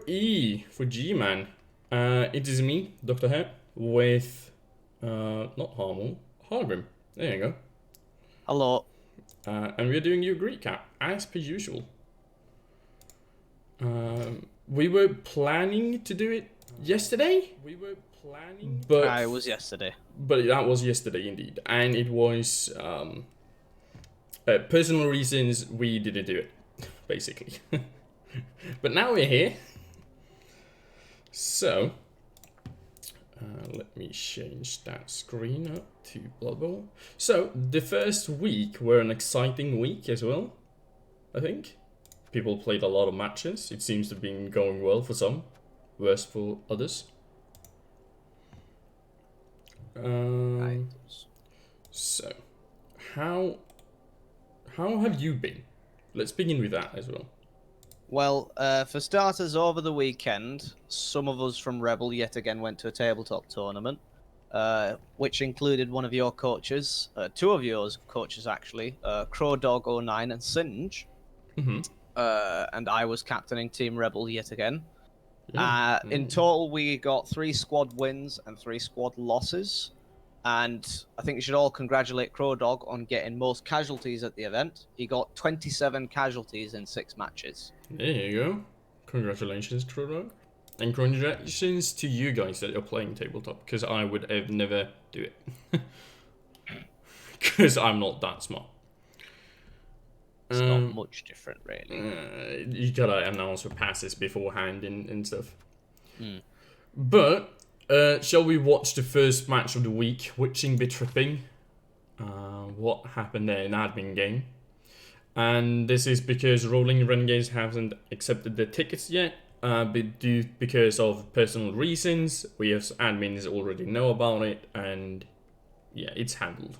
E for Gman. It is me, Dr. Hair, with not Harmon, Hargrim. There you go. Hello. And we're doing your recap as per usual. We were planning to do it yesterday. But It was yesterday. But that was yesterday indeed, and it was personal reasons we didn't do it, basically. But now we're here. So, let me change that screen up to Blood Bowl. So, the first week were an exciting week as well, I think. People played a lot of matches. It seems to have been going well for some, worse for others. So, how have you been? Let's begin with that as well. Well, for starters, over the weekend, some of us from Rebel yet again went to a tabletop tournament, which included one of your coaches, two of yours coaches actually, Crowdog09 and Singe. And I was captaining Team Rebel yet again. Yeah. In total, we got 3 squad wins and 3 squad losses. And I think you should all congratulate Crowdog on getting most casualties at the event. He got 27 casualties in 6 matches. There you go. Congratulations, Crowdog. And congratulations to you guys that are playing tabletop, because I would have never do it. Because I'm not that smart. It's not much different, really. You gotta announce your passes beforehand and stuff. But, shall we watch the first match of the week, Witching Be Tripping? What happened there in admin game? And this is because Rolling Renegades haven't accepted the tickets yet, because of personal reasons. We as admins already know about it, and yeah, it's handled.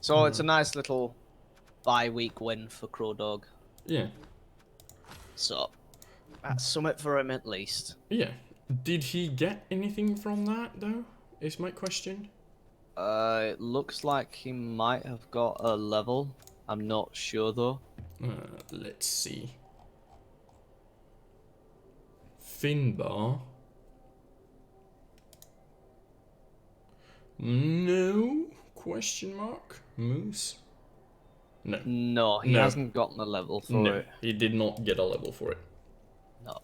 So it's a nice little bye-week win for Crowdog. Yeah. So that's summit for him at least. Yeah. Did he get anything from that though? Is my question. It looks like he might have got a level. I'm not sure though. Let's see. Finbar. No? Question mark? Moose? No. No, he hasn't gotten a level for it. He did not get a level for it. No.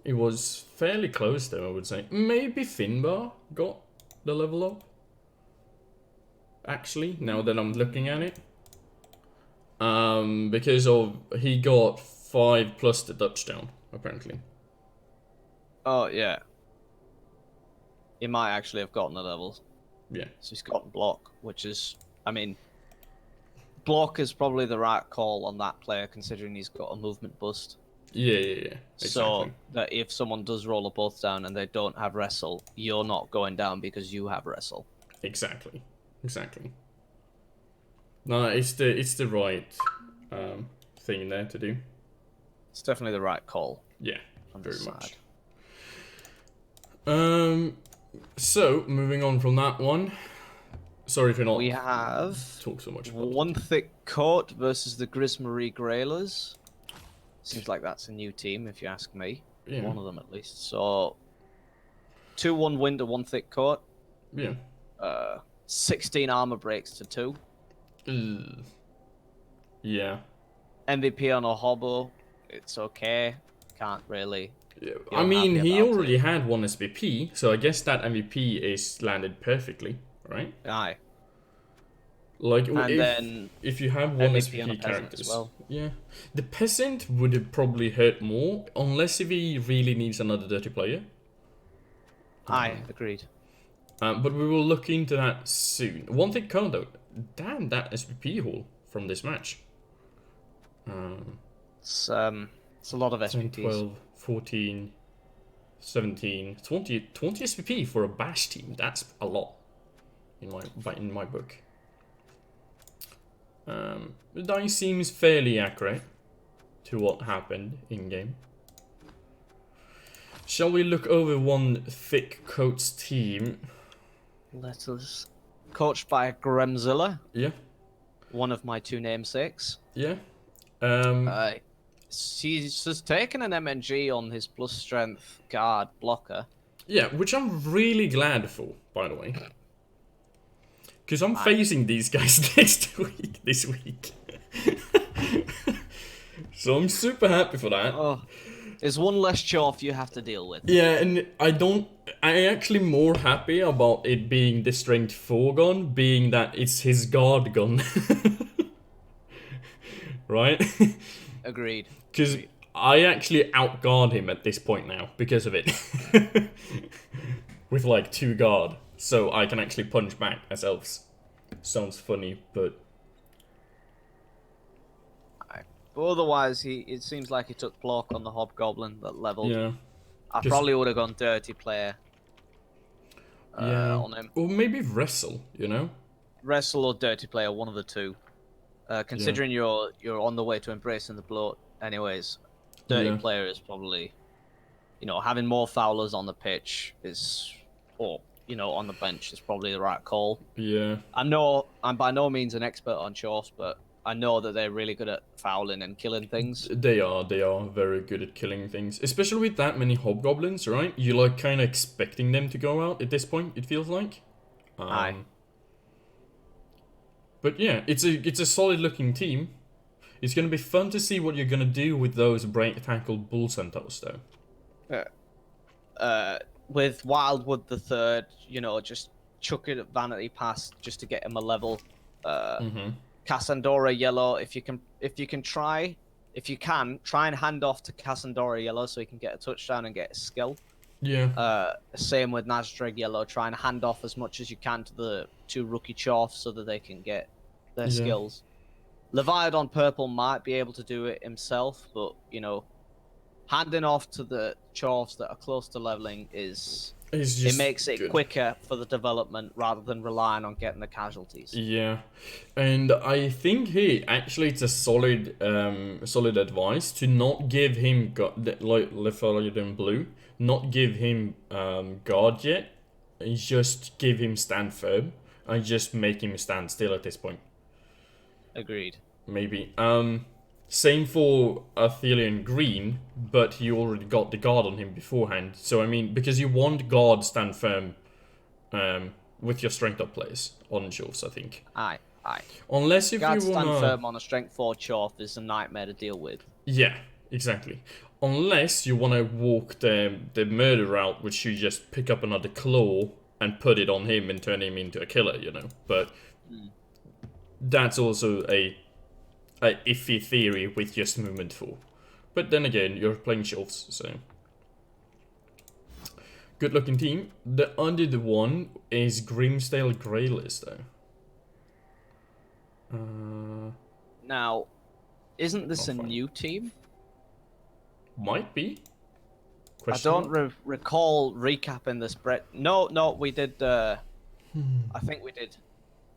It was fairly close though, I would say. Maybe Finbar got the level up. Actually, now that I'm looking at it. Because he got 5 plus the touchdown, apparently. Oh, yeah. He might actually have gotten a level. Yeah. So he's gotten block, which is, I mean, block is probably the right call on that player, considering he's got a movement boost. Yeah. Exactly. So that if someone does roll a both down and they don't have wrestle, you're not going down because you have wrestle. Exactly. No, it's the right thing there to do. It's definitely the right call. Yeah, very much. So moving on from that one. Sorry for not. We have talk so much about One Thick Coat versus the Grismarie Grailers. Seems like that's a new team, if you ask me. Yeah. One of them at least. So 2-1 win to One Thick Coat. Yeah. 16 armor breaks to 2. Yeah. MVP on a hobo. It's okay. Can't really. Yeah. I mean, he already had 1 SVP, so I guess that MVP is landed perfectly, right? Aye. Like, and if you have 1 SVP characters, as well. Yeah, the peasant would have probably hurt more, unless if he really needs another dirty player. Aye, agreed. But we will look into that soon. One thing, though, damn that SVP haul from this match. It's a lot of SVPs. 10, 12, 14, 17, 20 SVP for a bash team. That's a lot in my book. The dice seems fairly accurate to what happened in game. Shall we look over One Thick Coat's team? Let us. Coached by Gremzilla. Yeah. One of my 2 namesakes. Yeah. Aye. He's just taken an MNG on his plus strength guard blocker. Yeah, which I'm really glad for, by the way. Because I'm facing these guys this week. So I'm super happy for that. Oh, there's one less chore you have to deal with. Yeah, and I'm actually more happy about it being the strength 4 gun, being that it's his guard gun. Right? Agreed. Because I actually outguard him at this point now, because of it. With like 2 guard, so I can actually punch back as elves. Sounds funny, but... But otherwise, it seems like he took block on the Hobgoblin that leveled. Yeah. I probably would have gone dirty player Yeah. on him. Or maybe wrestle, you know? Wrestle or dirty player, one of the two. Considering you're on the way to embracing the bloat, anyways, dirty player is probably, having more foulers on the pitch is, or on the bench is probably the right call. Yeah. I'm by no means an expert on Chorfs, but I know that they're really good at fouling and killing things. They are very good at killing things. Especially with that many hobgoblins, right? You're like kind of expecting them to go out at this point, it feels like. Aye. But yeah, it's a solid looking team. It's gonna be fun to see what you're gonna do with those break tackle bull centaurs though. With Wildwood the third, just chuck it at Vanity Pass just to get him a level. Cassandora yellow, if you can try and hand off to Cassandora yellow so he can get a touchdown and get a skill. Yeah. Same with Nazdreg yellow, try and hand off as much as you can to the 2 rookie Chorfs so that they can get their skills. Leviathan purple might be able to do it himself, but handing off to the Chorfs that are close to leveling it makes it quicker for the development rather than relying on getting the casualties. Yeah, and I think actually it's a solid advice to not give him like Leviathan blue, not give him guard yet, and just give him stand firm and just make him stand still at this point. Agreed. Maybe. Same for Athelian green, but you already got the guard on him beforehand. So I mean, because you want guard stand firm with your strength up players on Chorfs, I think. Aye. Unless if guard you wanna stand firm on a strength 4 Chorf is a nightmare to deal with. Yeah, exactly. Unless you wanna walk the murder route, which you just pick up another claw and put it on him and turn him into a killer, But that's also a iffy theory with just movement 4. But then again, you're playing Chorfs, so... Good looking team. The under the one is Grimsdale Greylist, though. Now, isn't this a new team? Might be. I don't recall recapping this, Brett. No, we did. I think we did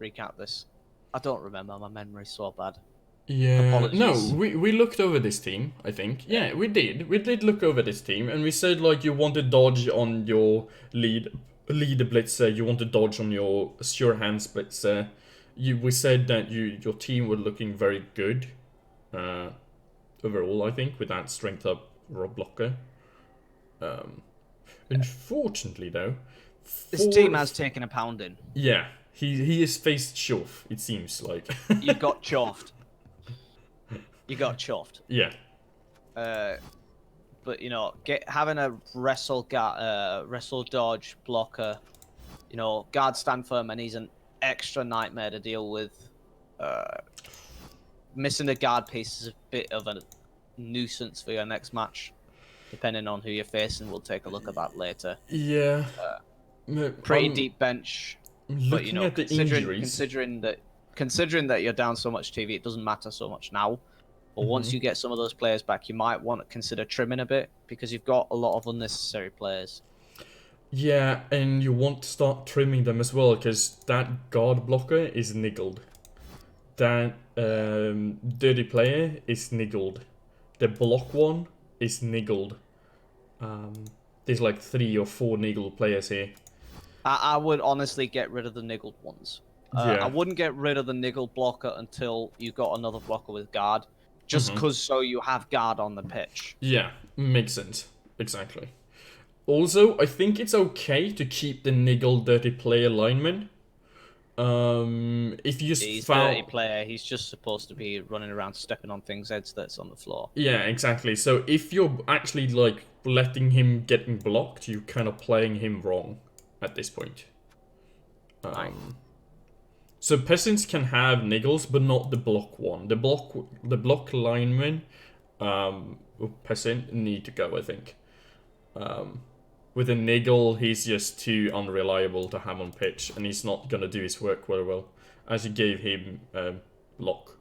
recap this. I don't remember. My memory's so bad. Yeah. Apologies. No, we looked over this team, I think. Yeah, we did. We did look over this team, and we said, like, you want to dodge on your lead blitzer, you want to dodge on your sure hands blitzer. We said that your team were looking very good overall, I think, with that strength up rob blocker. Unfortunately, though, this team has taken a pounding. Yeah, he has faced Chorf, it seems like. You got chuffed. You got chuffed. Yeah. But having a wrestle dodge blocker, guard stand firm, and he's an extra nightmare to deal with. Missing a guard piece is a bit of a nuisance for your next match, depending on who you're facing. We'll take a look at that later. Yeah. Pretty deep bench. Looking at the injuries. Considering that you're down so much TV, it doesn't matter so much now. But once you get some of those players back, you might want to consider trimming a bit because you've got a lot of unnecessary players. Yeah, and you want to start trimming them as well because that guard blocker is niggled. That dirty player is niggled. The block one is niggled. There's like 3 or 4 niggled players here. I would honestly get rid of the niggled ones. I wouldn't get rid of the niggled blocker until you got another blocker with guard. just because so you have guard on the pitch. Yeah, makes sense. Exactly. Also, I think it's okay to keep the niggle dirty player lineman. If you just He's foul... dirty player. He's just supposed to be running around stepping on things heads that's on the floor. Yeah, exactly. So if you're actually like letting him getting blocked, you're kind of playing him wrong at this point. So peasants can have niggles, but not the block one. The block lineman, peasant need to go, I think. With a niggle, he's just too unreliable to have on pitch, and he's not gonna do his work very well, as you gave him block.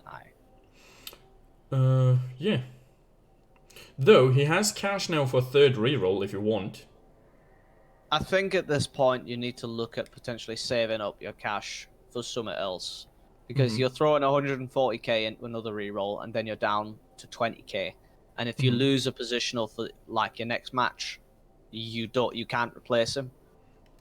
Aye. Yeah. Though he has cash now for a third reroll if you want. I think at this point you need to look at potentially saving up your cash for something else. Because you're throwing 140k into another reroll and then you're down to 20k. And if you lose a positional for like your next match, you can't replace him.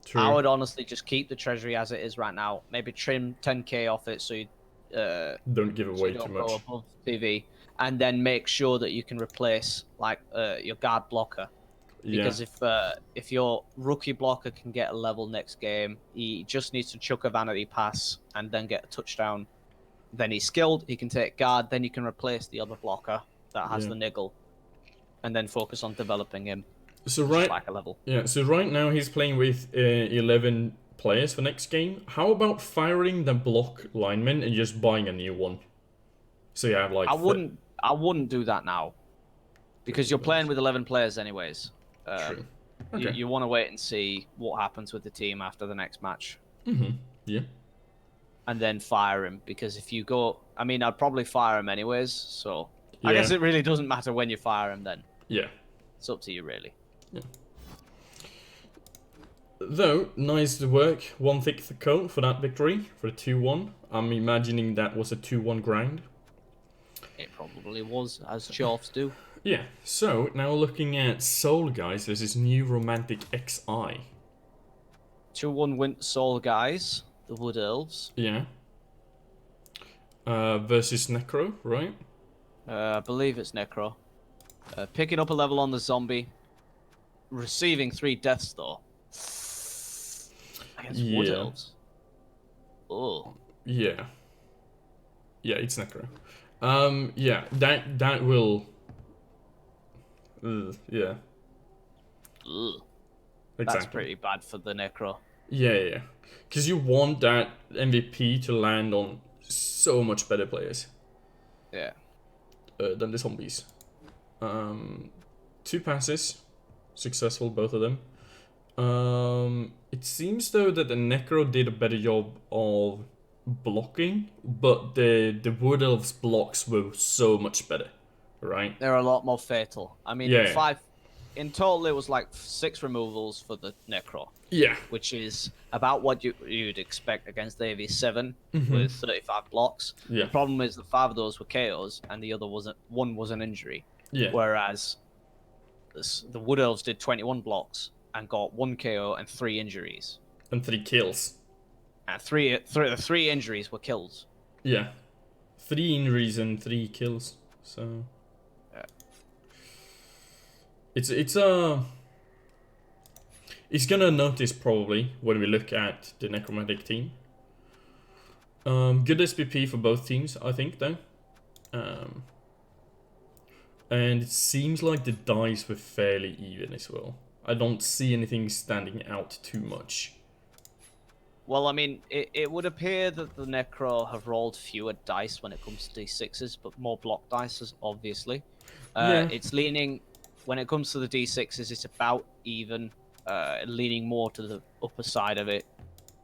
True. I would honestly just keep the treasury as it is right now. Maybe trim 10k off it so you don't give away don't too go much. above TV, and then make sure that you can replace like your guard blocker. Because if your rookie blocker can get a level next game, he just needs to chuck a vanity pass and then get a touchdown. Then he's skilled, he can take guard, then you can replace the other blocker that has the niggle, and then focus on developing him. So like a level. Yeah, so right now he's playing with 11 players for next game. How about firing the block lineman and just buying a new one? So you have like... I wouldn't do that now. Because you're playing with 11 players anyways. True. Okay. You want to wait and see what happens with the team after the next match. Yeah. And then fire him, because if you go... I mean, I'd probably fire him anyways, so... I guess it really doesn't matter when you fire him then. Yeah. It's up to you, really. Yeah. Though, nice work, 1/6 coat for that victory, for the 2-1. I'm imagining that was a 2-1 grind. It probably was, as Chorfs do. Yeah, so now looking at Soul Guys versus New Romantic XI. 2-1 win Soul Guys, the Wood Elves. Yeah. Versus Necro, right? I believe it's Necro. Picking up a level on the zombie. Receiving 3 deaths, though. Against Wood Elves. Oh. Yeah. Yeah, it's Necro. Yeah, that will... yeah. Ugh. Exactly. That's pretty bad for the Necro. Yeah. Because you want that MVP to land on so much better players. Yeah. Than the zombies. 2 passes. Successful, both of them. It seems though that the Necro did a better job of blocking, but the Wood Elves blocks were so much better, right? They're a lot more fatal. I mean, in total it was like 6 removals for the Necro. Yeah. Which is about what you'd expect against the AV7 with 35 blocks. Yeah. The problem is that 5 of those were KOs and the other one was an injury. Yeah. Whereas the Wood Elves did 21 blocks and got 1 KO and 3 injuries. And 3 kills. And 3 injuries were kills. Yeah. 3 injuries and 3 kills. So yeah. It's gonna notice probably when we look at the Necromantic team. Good SPP for both teams, I think, though. And it seems like the dice were fairly even as well. I don't see anything standing out too much. Well, I mean, it would appear that the Necro have rolled fewer dice when it comes to D6s, but more block dice, obviously. It's leaning, when it comes to the D6s, it's about even, leaning more to the upper side of it.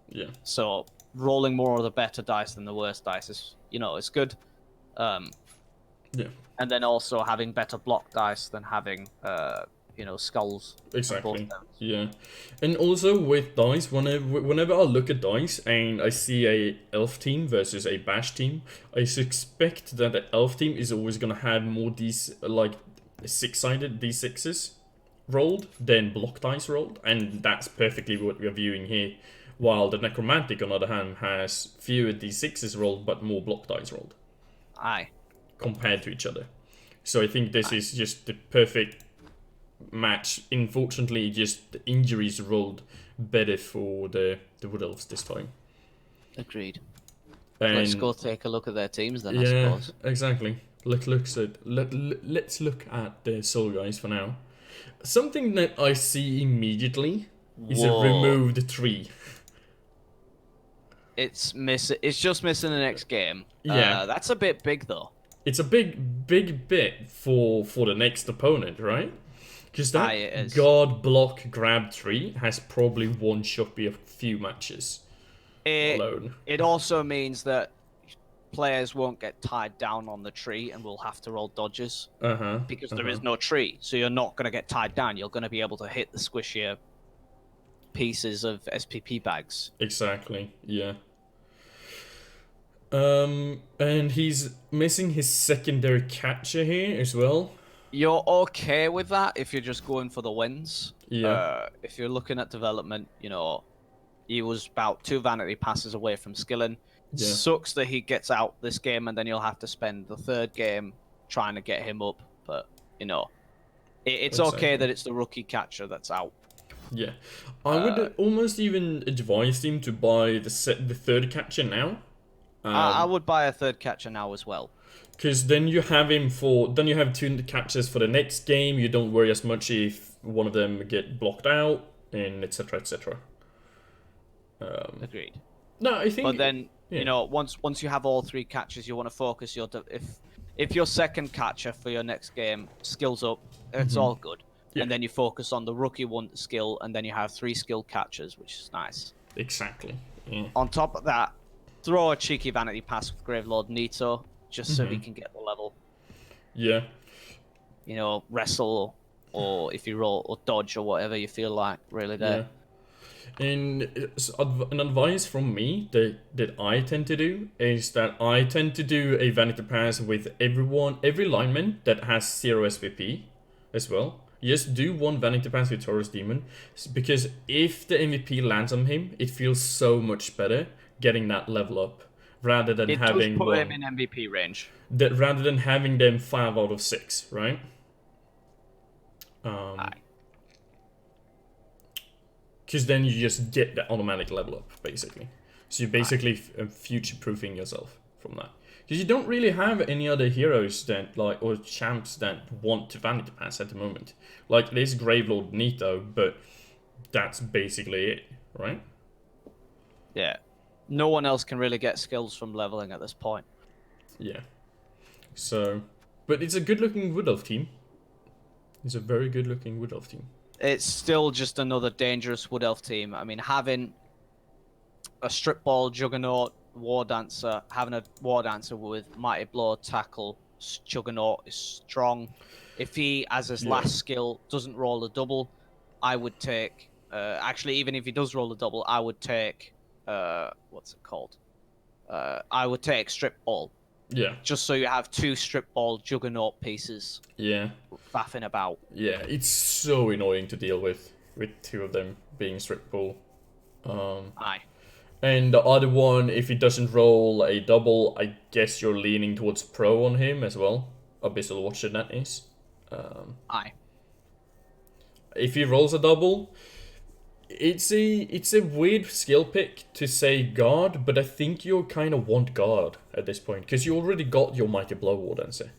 Yeah. So, rolling more of the better dice than the worst dice is, it's good. Yeah. And then also having better block dice than having, skulls. Exactly. Yeah. And also with dice, whenever I look at dice and I see a elf team versus a bash team, I suspect that the elf team is always gonna have more like 6-sided D6s rolled than block dice rolled, and that's perfectly what we're viewing here. While the Necromantic, on the other hand, has fewer D6s rolled but more block dice rolled. Aye. compared to each other. So I think this is just the perfect match. Unfortunately, just the injuries rolled better for the Wood Elves this time. Agreed. And Let's go take a look at their teams then, I yeah, suppose. exactly. Let's look at the Soul Guys for now. Something that I see immediately is a Whoa. removed tree. It's just missing the next game. Yeah. That's a bit big though. It's a big bit for the next opponent, right? Because Aye, that it is. guard block grab tree has probably won Shuppy a few matches alone. It also means that players won't get tied down on the tree and will have to roll dodges because there is no tree. So you're not going to get tied down. You're going to be able to hit the squishier pieces of SPP bags. Exactly, yeah. And he's missing his secondary catcher here as well. You're okay with that if you're just going for the wins. Yeah. If you're looking at development, he was about 2 vanity passes away from skilling. Yeah. Sucks that he gets out this game and then you'll have to spend the 3rd game trying to get him up. But, it's okay that it's the rookie catcher that's out. Yeah. I would almost even advise him to buy the 3rd catcher now. I would buy a 3rd catcher now as well. Because then you have then you have 2 catchers for the next game. You don't worry as much if one of them get blocked out, and etc. etc. Agreed. No, I think. But then once you have all 3 catchers, you want to focus your if your 2nd catcher for your next game skills up, it's all good. Yeah. And then you focus on the rookie 1 skill, and then you have 3 skilled catchers, which is nice. Exactly. Yeah. On top of that, throw a cheeky vanity pass with Gravelord Nito, just so he can get the level. Yeah. Wrestle, or if you roll, or dodge, or whatever you feel like, really there. Yeah. And an advice from me that I tend to do is that I tend to do a vanity pass with every lineman that has 0 SVP as well. Just do 1 vanity pass with Taurus Demon, because if the MVP lands on him, it feels so much better getting that level up rather than having does put him in MVP range. Rather than having them 5 out of 6, right? Because then you just get the automatic level up, basically. So you're basically future-proofing yourself from that. Because you don't really have any other heroes or champs that want to vanity pass at the moment. Like, there's Gravelord Nito, but that's basically it, right? Yeah. No one else can really get skills from leveling at this point. Yeah. So, but it's a good-looking Wood Elf team. It's a very good-looking Wood Elf team. It's still just another dangerous Wood Elf team. I mean, having a Strip Ball, Juggernaut, War Dancer, having a War Dancer with Mighty Blow, Tackle, Juggernaut is strong. If he, as his last skill, doesn't roll a double, I would take... actually, even if he does roll a double, I would take... what's it called? I would take Strip Ball. Yeah. Just so you have 2 Strip Ball Juggernaut pieces. Yeah. Faffing about. Yeah, it's so annoying to deal with 2 of them being Strip Ball. Aye. And the other one, if he doesn't roll a double, I guess you're leaning towards Pro on him as well. Abyssal Watcher, that is. Aye. If he rolls a double, it's a weird skill pick to say guard, but I think you kind of want guard at this point, because you already got your Mighty Blow War Dancer.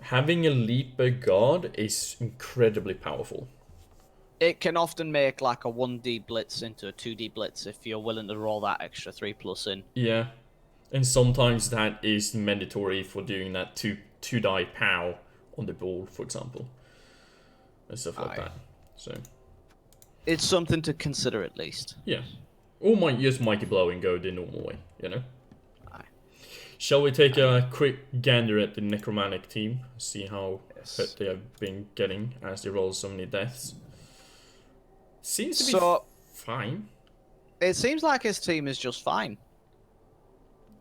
Having a Leaper guard is incredibly powerful. It can often make like a 1D blitz into a 2D blitz if you're willing to roll that extra 3+ in. Yeah, and sometimes that is mandatory for doing that 2 die pow on the ball, for example, and stuff like that. So it's something to consider at least. Yeah, or use Mighty Blow and go the normal way, Shall we take a quick gander at the Necromantic team, see how hurt they have been getting as they roll so many deaths? Seems to be fine. It seems like his team is just fine.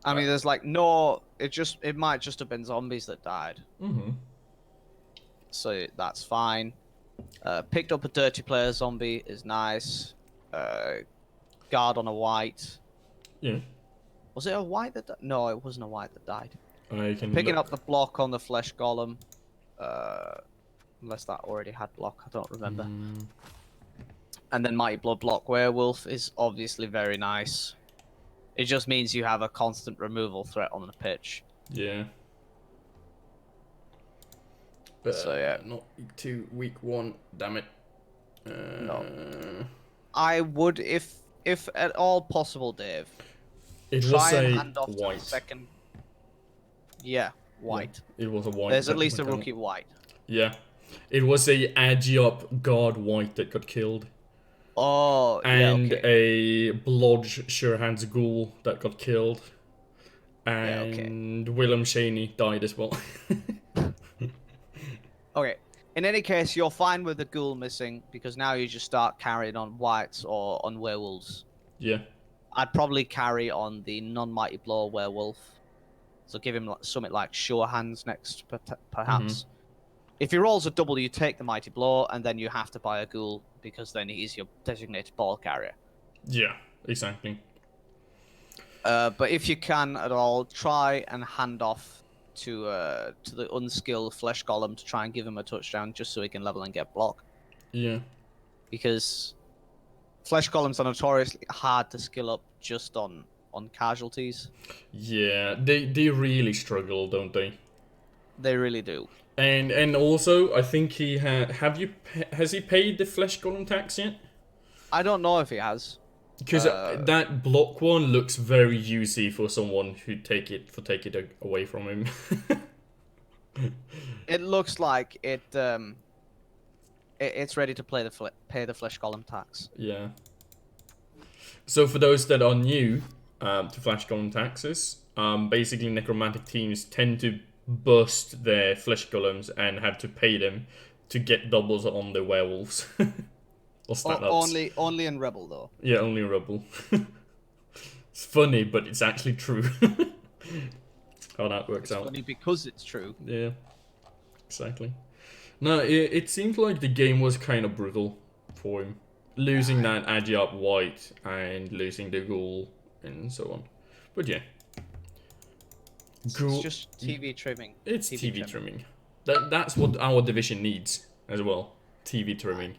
I mean, there's like no... It might just have been zombies that died. Mm-hmm. So that's fine. Picked up a dirty player zombie is nice. Guard on a white. Yeah. Was it a white that died? No, it wasn't a white that died. I can Picking look. up the block on the flesh golem. Unless that already had block, I don't remember. And then Mighty Blood block werewolf is obviously very nice. It just means you have a constant removal threat on the pitch. Yeah. So yeah, Not week 2, week 1. Damn it. no. I would, if at all possible, Dave, It try was and a hand off to white. the second. Yeah, white. Yeah, it was a white. There's at that least a went down. rookie white. Yeah. It was a agi up guard white that got killed. Oh, yeah, And okay. a blodge Surehands ghoul that got killed. Yeah, okay. And Willem Shaney died as well. Okay. In any case, you're fine with the ghoul missing because now you just start carrying on whites or on werewolves. Yeah. I'd probably carry on the non-mighty blow werewolf. So give him something like sure hands next, perhaps. If he rolls a double, you take the mighty blow, and then you have to buy a ghoul because then he's your designated ball carrier. Yeah, exactly. But if you can at all, try and hand off to the unskilled flesh golem to try and give him a touchdown, just so he can level and get block. Yeah. Because flesh golems are notoriously hard to skill up just on casualties. Yeah, they really struggle, don't they? They really do. And also, I think he has he paid the flesh golem tax yet? I don't know if he has. Because that block one looks very easy for someone who take it away from him. It looks like it's ready to pay the flesh golem tax. Yeah. So for those that are new to flesh golem taxes, basically necromantic teams tend to bust their flesh golems and have to pay them to get doubles on the werewolves. Or Only in Rebel though. Yeah, only Rebel. It's funny, but it's actually true. How that works out. Funny because it's true. Yeah, exactly. No, it seemed like the game was kind of brutal for him. Losing that agi up white and losing the ghoul and so on. But yeah. It's just TV trimming. It's TV trimming. That's what our division needs as well. TV trimming.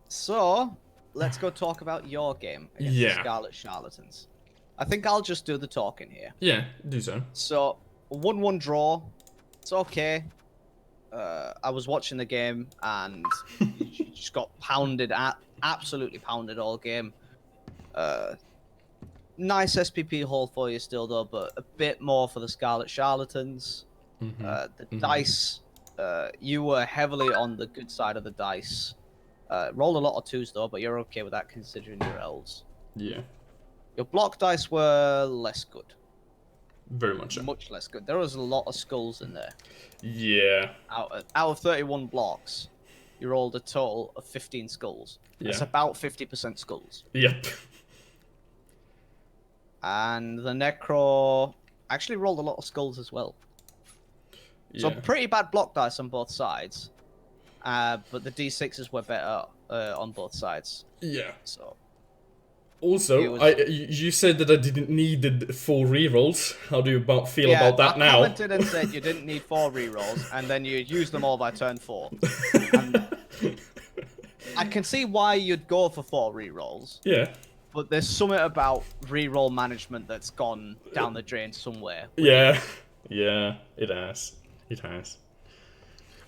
So, let's go talk about your game against the Scarlet Charlatans. I think I'll just do the talking here. Yeah, do so. So, 1-1 draw. It's okay. I was watching the game and you just got pounded, absolutely pounded all game. Nice SPP haul for you still though, but a bit more for the Scarlet Charlatans. The dice, you were heavily on the good side of the dice. Rolled a lot of 2s though, but you're okay with that considering your elves. Yeah. Your block dice were less good. Very much so. Much less good. There was a lot of skulls in there. Yeah. Out of 31 blocks, you rolled a total of 15 skulls. Yeah. That's about 50% skulls. Yep. And the Necro actually rolled a lot of skulls as well. Yeah. So pretty bad block dice on both sides. But the D6s were better on both sides. Yeah. So. Also, you said that I didn't need the 4 rerolls. How do you feel about that now? I commented and said you didn't need 4 rerolls, and then you used them all by turn 4. I can see why you'd go for 4 rerolls. Yeah. But there's something about reroll management that's gone down the drain somewhere. Yeah. Yeah, it has. It has.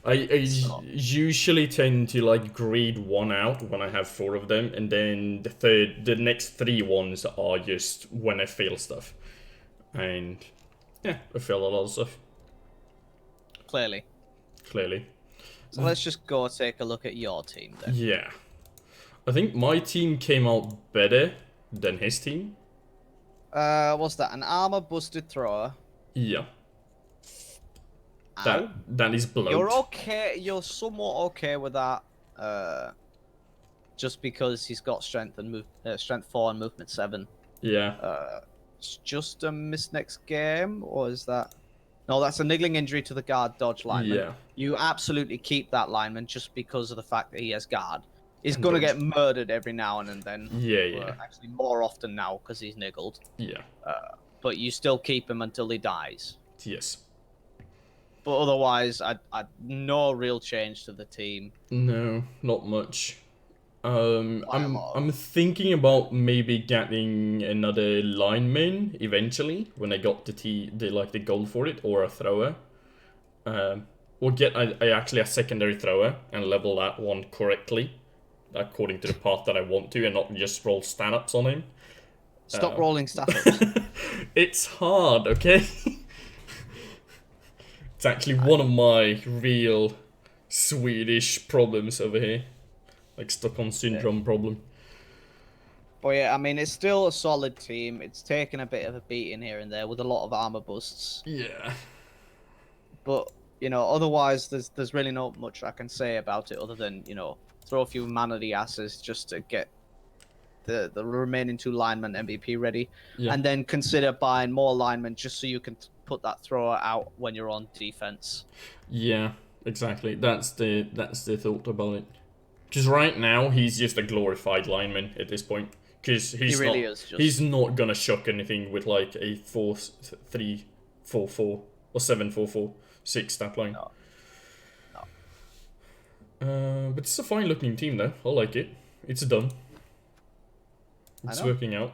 I usually tend to like grade 1 out when I have 4 of them, and then the next 3 ones are just when I fail stuff. And yeah, I fail a lot of stuff. Clearly. So let's just go take a look at your team then. Yeah. I think my team came out better than his team. What's that? An armor busted thrower. Yeah. That is bloat. You're okay. You're somewhat okay with that. Just because he's got strength and strength 4 and movement 7. Yeah. It's just a miss next game, or is that? No, that's a niggling injury to the guard dodge lineman. Yeah. You absolutely keep that lineman just because of the fact that he has guard. He's going to get murdered every now and then. Yeah. Actually, more often now because he's niggled. Yeah. but you still keep him until he dies. Yes. But otherwise, I no real change to the team. No, not much. Quite a lot I'm of- thinking about maybe getting another lineman eventually when I got the goal for it, or a thrower. Or get I actually a secondary thrower and level that one correctly, according to the path that I want to, and not just roll stand-ups on him. Stop rolling stat-ups. It's hard, okay? It's actually one of my real Swedish problems over here. Like Stockholm Syndrome problem. But yeah, I mean, it's still a solid team. It's taken a bit of a beating here and there with a lot of armor busts. Yeah. But, otherwise, there's really not much I can say about it other than, throw a few man of the asses just to get the remaining 2 linemen MVP ready. Yeah. And then consider buying more linemen just so you can put that thrower out when you're on defense. Yeah, exactly. That's the thought about it. Because right now he's just a glorified lineman at this point. Because he's really not is just... he's not gonna shock anything with like a 4-3-4-4 or 7-4-4-6 stat line. No. But it's a fine looking team though. I like it. It's done. It's working out.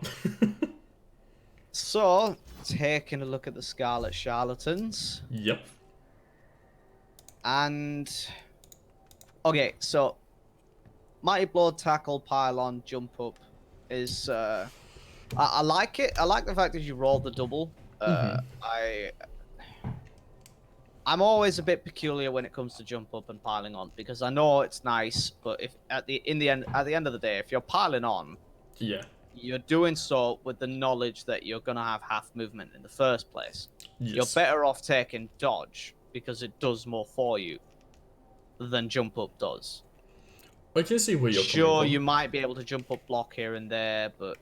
So, taking a look at the Scarlet Charlatans. Yep. And okay, so Mighty Blow, tackle, pylon, jump up is I like it. I like the fact that you rolled the double. I'm always a bit peculiar when it comes to jump up and piling on because I know it's nice, but if at the end of the day, if you're piling on, Yeah. you're doing so with the knowledge that you're gonna have half movement in the first place. Yes. You're better off taking dodge because it does more for you than jump up does. I can see where you're coming Sure, from. you might be able to jump up block here and there, but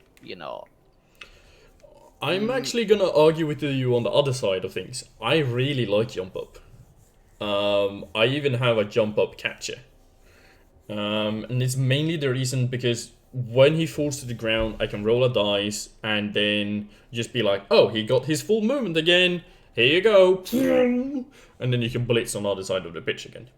I'm actually gonna argue with you on the other side of things. I really like jump up. I even have a jump up catcher. And it's mainly the reason because when he falls to the ground, I can roll a dice and then just be like, oh, he got his full movement again. Here you go. And then you can blitz on the other side of the pitch again.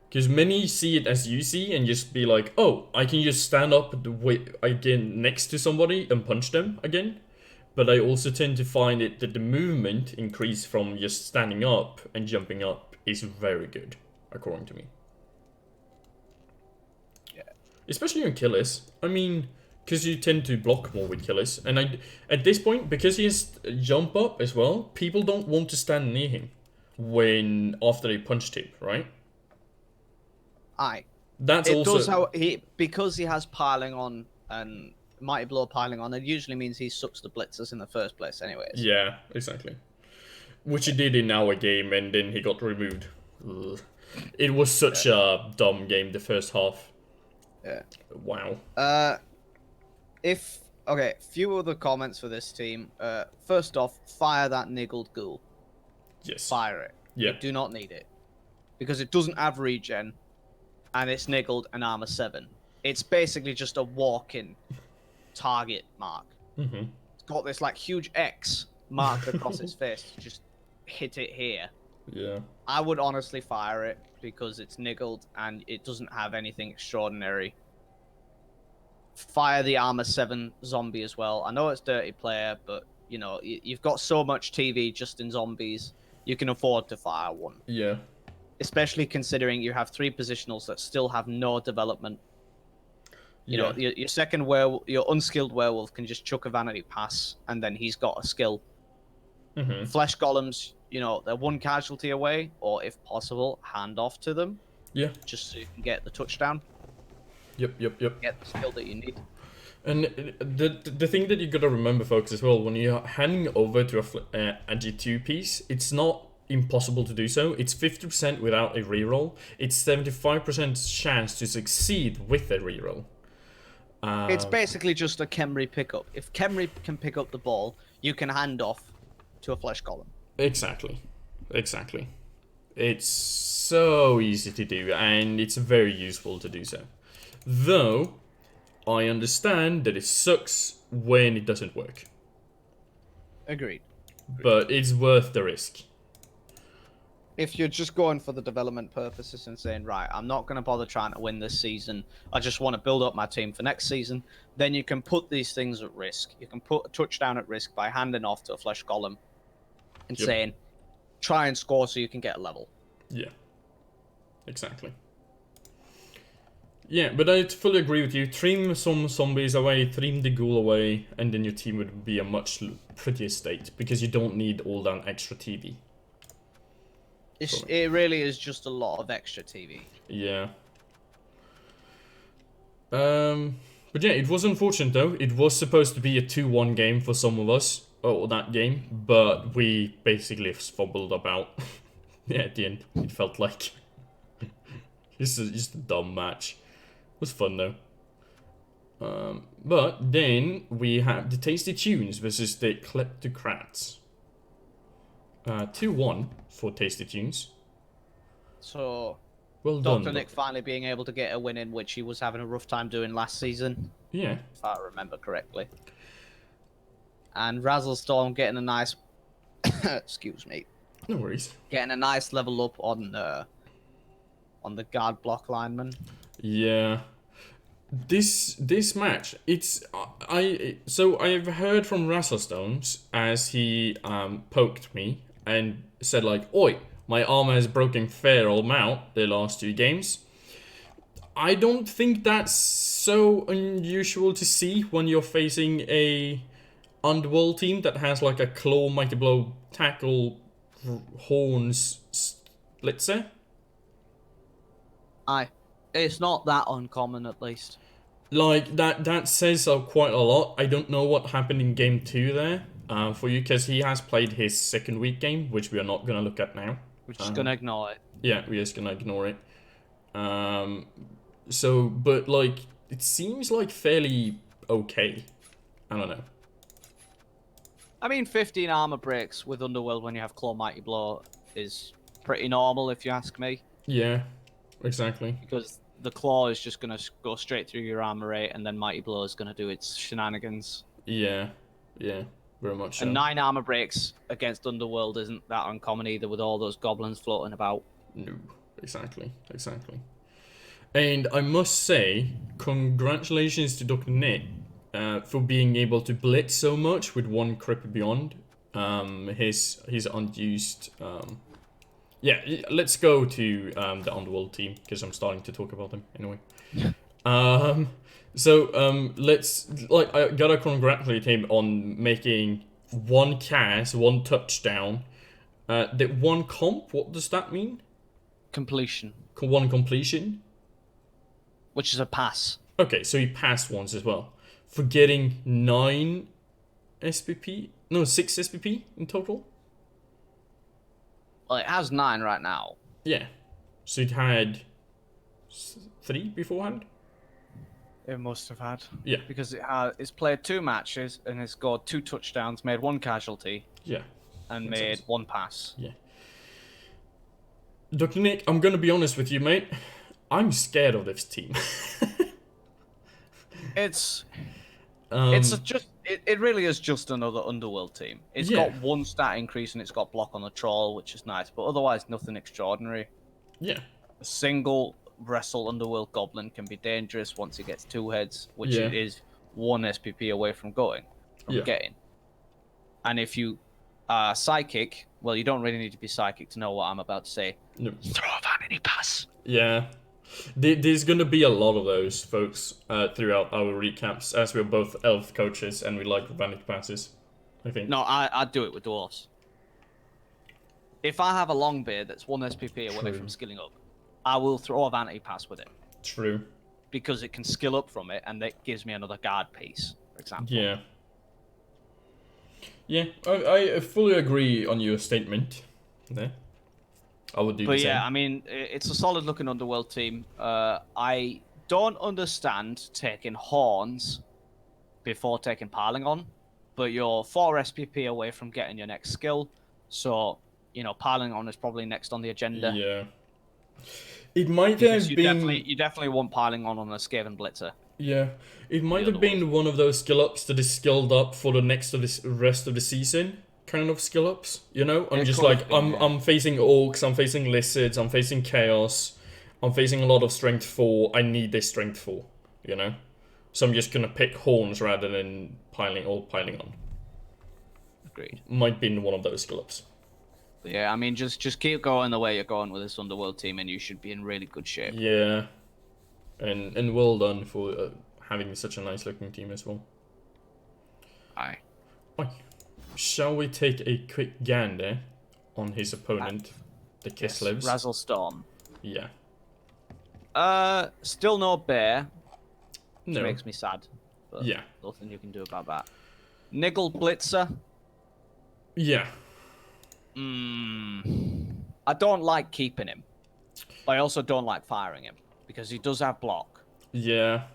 Because many see it as you see and just be like, oh, I can just stand up again next to somebody and punch them again. But I also tend to find it that the movement increase from just standing up and jumping up is very good, according to me. Yeah. Especially on killers. I mean, because you tend to block more with killers. And at this point, because he has jump up as well, people don't want to stand near him after they punched him, right? That's it also... does how because he has piling on and Mighty Blow piling on, it usually means he sucks the blitzers in the first place anyways. Yeah, exactly. Which he did in our game, and then he got removed. Ugh. It was such a dumb game, the first half. Yeah. Wow. Few other comments for this team. First off, fire that niggled ghoul. Yes. Fire it. Yeah. You do not need it. Because it doesn't have regen, and it's niggled and armor 7. It's basically just a walk-in target mark. Mm-hmm. It's got this like huge X marked across its face to just hit it here. Yeah. I would honestly fire it because it's niggled and it doesn't have anything extraordinary. Fire the armor 7 zombie as well. I know it's dirty player, but you've got so much TV just in zombies, you can afford to fire one. Yeah. Especially considering you have 3 positionals that still have no development. You know, your second your unskilled werewolf can just chuck a vanity pass, and then he's got a skill. Mm-hmm. Flesh golems, they're one casualty away, or if possible, hand off to them. Yeah. Just so you can get the touchdown. Yep. Get the skill that you need. And the thing that you gotta remember, folks, as well, when you're handing over to a G2 piece, it's not impossible to do so. It's 50% without a reroll. It's 75% chance to succeed with a reroll. It's basically just a Khemri pickup. If Khemri can pick up the ball, you can hand off to a flesh golem. Exactly. It's so easy to do, and it's very useful to do so. Though, I understand that it sucks when it doesn't work. Agreed. But it's worth the risk. If you're just going for the development purposes and saying, right, I'm not going to bother trying to win this season, I just want to build up my team for next season, then you can put these things at risk. You can put a touchdown at risk by handing off to a flesh golem and saying, try and score so you can get a level. Yeah, exactly. Yeah, but I fully agree with you. Trim some zombies away, trim the ghoul away, and then your team would be a much prettier state, because you don't need all that extra TV. It really is just a lot of extra TV. Yeah. But yeah, it was unfortunate though. It was supposed to be a 2-1 game for some of us, or that game, but we basically fumbled about. Yeah, at the end, it felt like just a dumb match. It was fun though. But then we have the Tasty Tunes versus the Kleptocrats. 2-1 for Tasty Tunes. So, Well done, Dr. Nick finally being able to get a win in, which he was having a rough time doing last season. Yeah. If I remember correctly. And Razzlestorm getting a nice... excuse me. No worries. Getting a nice level up on the guard block lineman. Yeah. This match, it's so I've heard from Razzlestones as he poked me and said like, "Oi, my armor has broken fair old amount the last 2 games." I don't think that's so unusual to see when you're facing a Underworld team that has like a claw, mighty blow, tackle, horns, splitzer. Aye. It's not that uncommon, at least. Like, that says quite a lot. I don't know what happened in game 2 there for you, because he has played his second week game, which we are not going to look at now. We're just going to ignore it. Yeah, we're just going to ignore it. So, but, like, it seems like fairly okay. I don't know. I mean, 15 armor breaks with Underworld when you have Claw Mighty Blow is pretty normal, if you ask me. Yeah, exactly. Because the Claw is just going to go straight through your armor rate, and then Mighty Blow is going to do its shenanigans. Yeah, very much so. And 9 armor breaks against Underworld isn't that uncommon either, with all those goblins floating about. No, exactly. And I must say, congratulations to Dr. Nick for being able to blitz so much with 1 Creepy Beyond. His unused... Yeah, let's go to the Underworld team, because I'm starting to talk about them anyway. Let's... Like, I gotta congratulate him on making 1 cast, 1 touchdown. The 1 comp, what does that mean? Completion. 1 completion? Which is a pass. Okay, so he passed once as well. For getting 9 SPP? No, 6 SPP in total? Well, it has 9 right now. Yeah. So it had 3 beforehand? It must have had. Yeah. Because it's played 2 matches and it's scored 2 touchdowns, made 1 casualty. Yeah. And Makes made sense. 1 pass. Yeah. Dr. Nick, I'm gonna be honest with you, mate. I'm scared of this team. It really is just another Underworld team. It's got 1 stat increase and it's got block on the troll, which is nice, but otherwise nothing extraordinary. Yeah. A single wrestle Underworld goblin can be dangerous once it gets 2 heads, which it is 1 SPP away from getting. And if you are psychic, well, you don't really need to be psychic to know what I'm about to say. No. Throw a vanity pass. Yeah. There's going to be a lot of those, folks, throughout our recaps, as we're both elf coaches and we like vanity passes, I think. No, I'd do it with dwarves. If I have a long beard that's 1 SPP away from skilling up, I will throw a vanity pass with it. True. Because it can skill up from it, and that gives me another guard piece, for example. Yeah. Yeah, I fully agree on your statement there. I would do the same. But yeah, I mean, it's a solid-looking Underworld team. I don't understand taking Horns before taking Piling On, but you're 4 SPP away from getting your next skill, so, you know, Piling On is probably next on the agenda. Yeah. It might Because have been... You definitely want Piling On a Skaven Blitzer. Yeah, it might The have other been one of those skill ups that is skilled up for the rest of the season kind of skill ups. You know, I'm It just could have like been, yeah. I'm facing orcs, I'm facing lizards, I'm facing chaos, I'm facing a lot of strength 4. I need this strength 4. You know, so I'm just gonna pick horns rather than piling on. Agreed. Might be in one of those skill ups. But yeah, I mean, just keep going the way you're going with this Underworld team, and you should be in really good shape. Yeah, and well done for having such a nice looking team as well. Aye. Right. Shall we take a quick gander on his opponent, the Kislevs? Razzle Storm. Yeah. Still no bear, which No. makes me sad. But Yeah. nothing you can do about that. Niggle Blitzer. Yeah. I don't like keeping him. I also don't like firing him because he does have block, Yeah.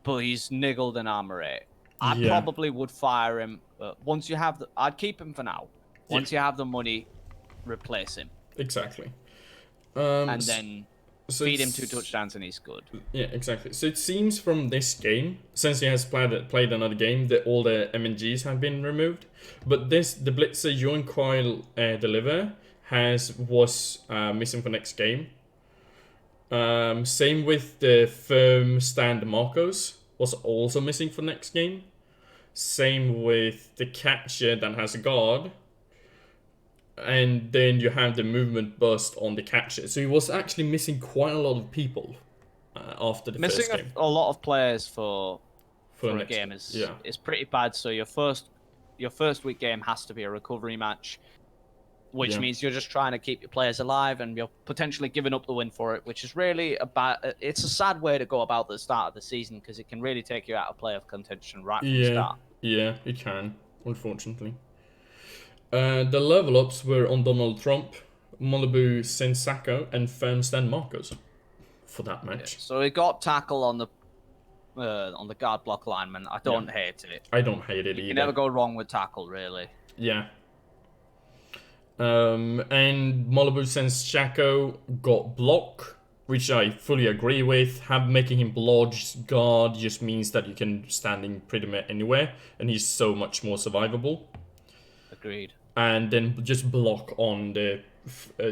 but he's niggled and armor 8. I Yeah. probably would fire him, but once you have I'd keep him for now. Once you have the money, replace him. Exactly. And then so feed him 2 touchdowns and he's good. Yeah, exactly. So it seems from this game, since he has played another game, that all the MNGs have been removed. But the Blitzer Join Coil Deliver was missing for next game. Same with the Firm Stand Marcos, was also missing for next game. Same with the Catcher that has a guard. And then you have the movement burst on the Catcher. So he was actually missing quite a lot of people after the first game. Missing a lot of players for a next game game. is pretty bad. So your first week game has to be a recovery match, which means you're just trying to keep your players alive, and you're potentially giving up the win for it, which is really it's a sad way to go about the start of the season because it can really take you out of playoff contention right from the start. Yeah, it can, unfortunately. The level ups were on Donald Trump, Malibu Sensako, and Firm Stand Marcos for that match. Yeah, so he got tackle on the guard block lineman. I don't hate it. I don't hate it either. You can never go wrong with tackle, really. Yeah. And Malibu Sensako got block, which I fully agree with. Making him blodge guard just means that you can stand him pretty much anywhere, and he's so much more survivable. Agreed. And then just block on the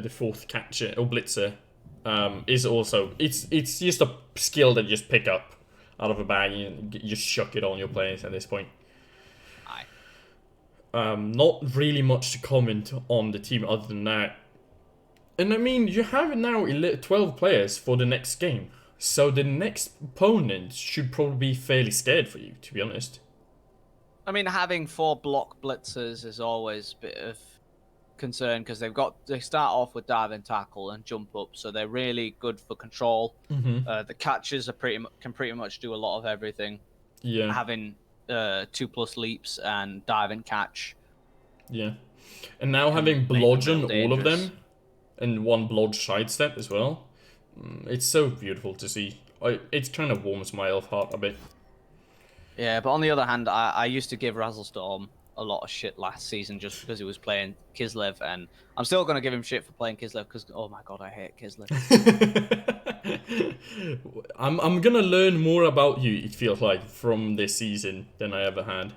fourth catcher or blitzer is also it's just a skill that you just pick up out of a bag and you just chuck it on your players at this point. Aye. Not really much to comment on the team other than that. And I mean, you have now 12 players for the next game, so the next opponent should probably be fairly scared for you, to be honest. I mean, having 4 block blitzers is always a bit of concern because they start off with dive and tackle and jump up, so they're really good for control. Mm-hmm. The catchers can pretty much do a lot of everything. Yeah. Having 2+ leaps and dive and catch. Yeah. And now having blodge on all of them and 1 blodge sidestep as well. It's so beautiful to see. It kind of warms my elf heart a bit. Yeah, but on the other hand, I used to give Razzlestorm a lot of shit last season just because he was playing Kislev, and I'm still going to give him shit for playing Kislev because, oh my god, I hate Kislev. I'm going to learn more about you, it feels like, from this season than I ever had.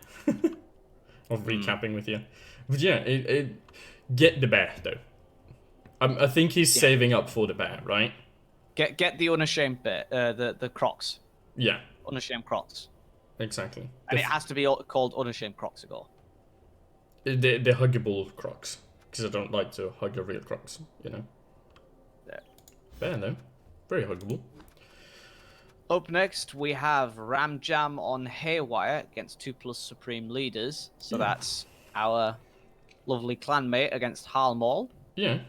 Of recapping with you. But yeah, get the bear, though. I think he's saving up for the bear, right? Get the unashamed bit, the Crocs. Yeah. Unashamed Crocs. Exactly. And it has to be called Unashamed Croxigal. The huggable Crocs. Because I don't like to hug a real Crocs, you know. Yeah. Fair though. Very huggable. Up next, we have Ram Jam on Haywire against 2+ Supreme Leaders. So that's our lovely clanmate against Harlmall. Yeah.